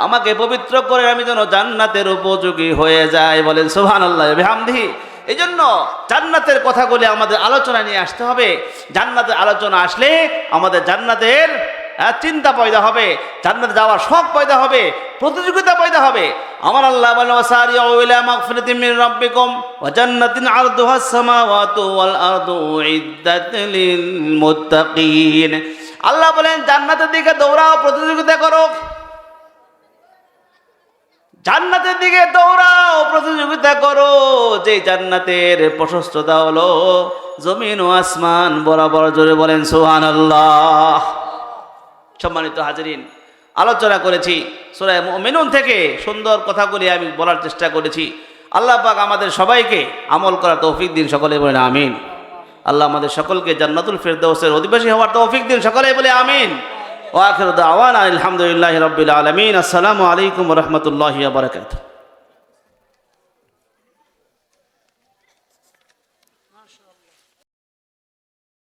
Speaker 1: আমাকে পবিত্র করে আমি যেন জান্নাতের উপযোগী হয়ে যাই। বলেন সুবহানাল্লাহ বিহামদিহি। এই জন্য জান্নাতের কথাগুলি আমাদের আলোচনা নিয়ে আসতে হবে। জান্নাতের আলোচনা আসলে আমাদের জান্নাতের চিন্তা পয়দা হবে, জান্নাতে যাওয়ার শখ পয়দা হবে, প্রতিযোগিতা পয়দা হবে। আমার আল্লাহ বলেন, ওয়াসারিউ ইলা মাগফিরাতিন মির রাব্বিকুম ওয়া জান্নাতিন আরদুহাস সামাওয়াতু ওয়াল আরদু উইদ্দাত লিল মুত্তাকিন। আল্লাহ বলেন, জান্নাতের দিকে দৌড়াও, প্রতিযোগিতা করো। জান্নাতের দিকে দৌড়াও, প্রতিযোগিতা করো। যে জান্নাতের প্রশস্ততা হলো জমিন ও আসমান বরাবর। জোরে বলেন সুবহানাল্লাহ। সম্মানিত হাজিরিন, আলোচনা করেছি সূরা মুমিনুন থেকে, সুন্দর কথাগুলি আমি বলার চেষ্টা করেছি। আল্লাহ পাক আমাদের সবাইকে আমল করার তৌফিক দিন। সকলে বলেন আমিন। আল্লাহ আমাদের সকলকে জান্নাতুল ফিরদাউসের অধিবাসী হওয়ার তৌফিক দিন। সকলে বলে আমিন। ওয়া আখিরু দাওয়ানা আলহামদুলিল্লাহি রাব্বিল আলামিন। আসসালামু আলাইকুম ওয়া রাহমাতুল্লাহি ওয়া বারাকাতুহু।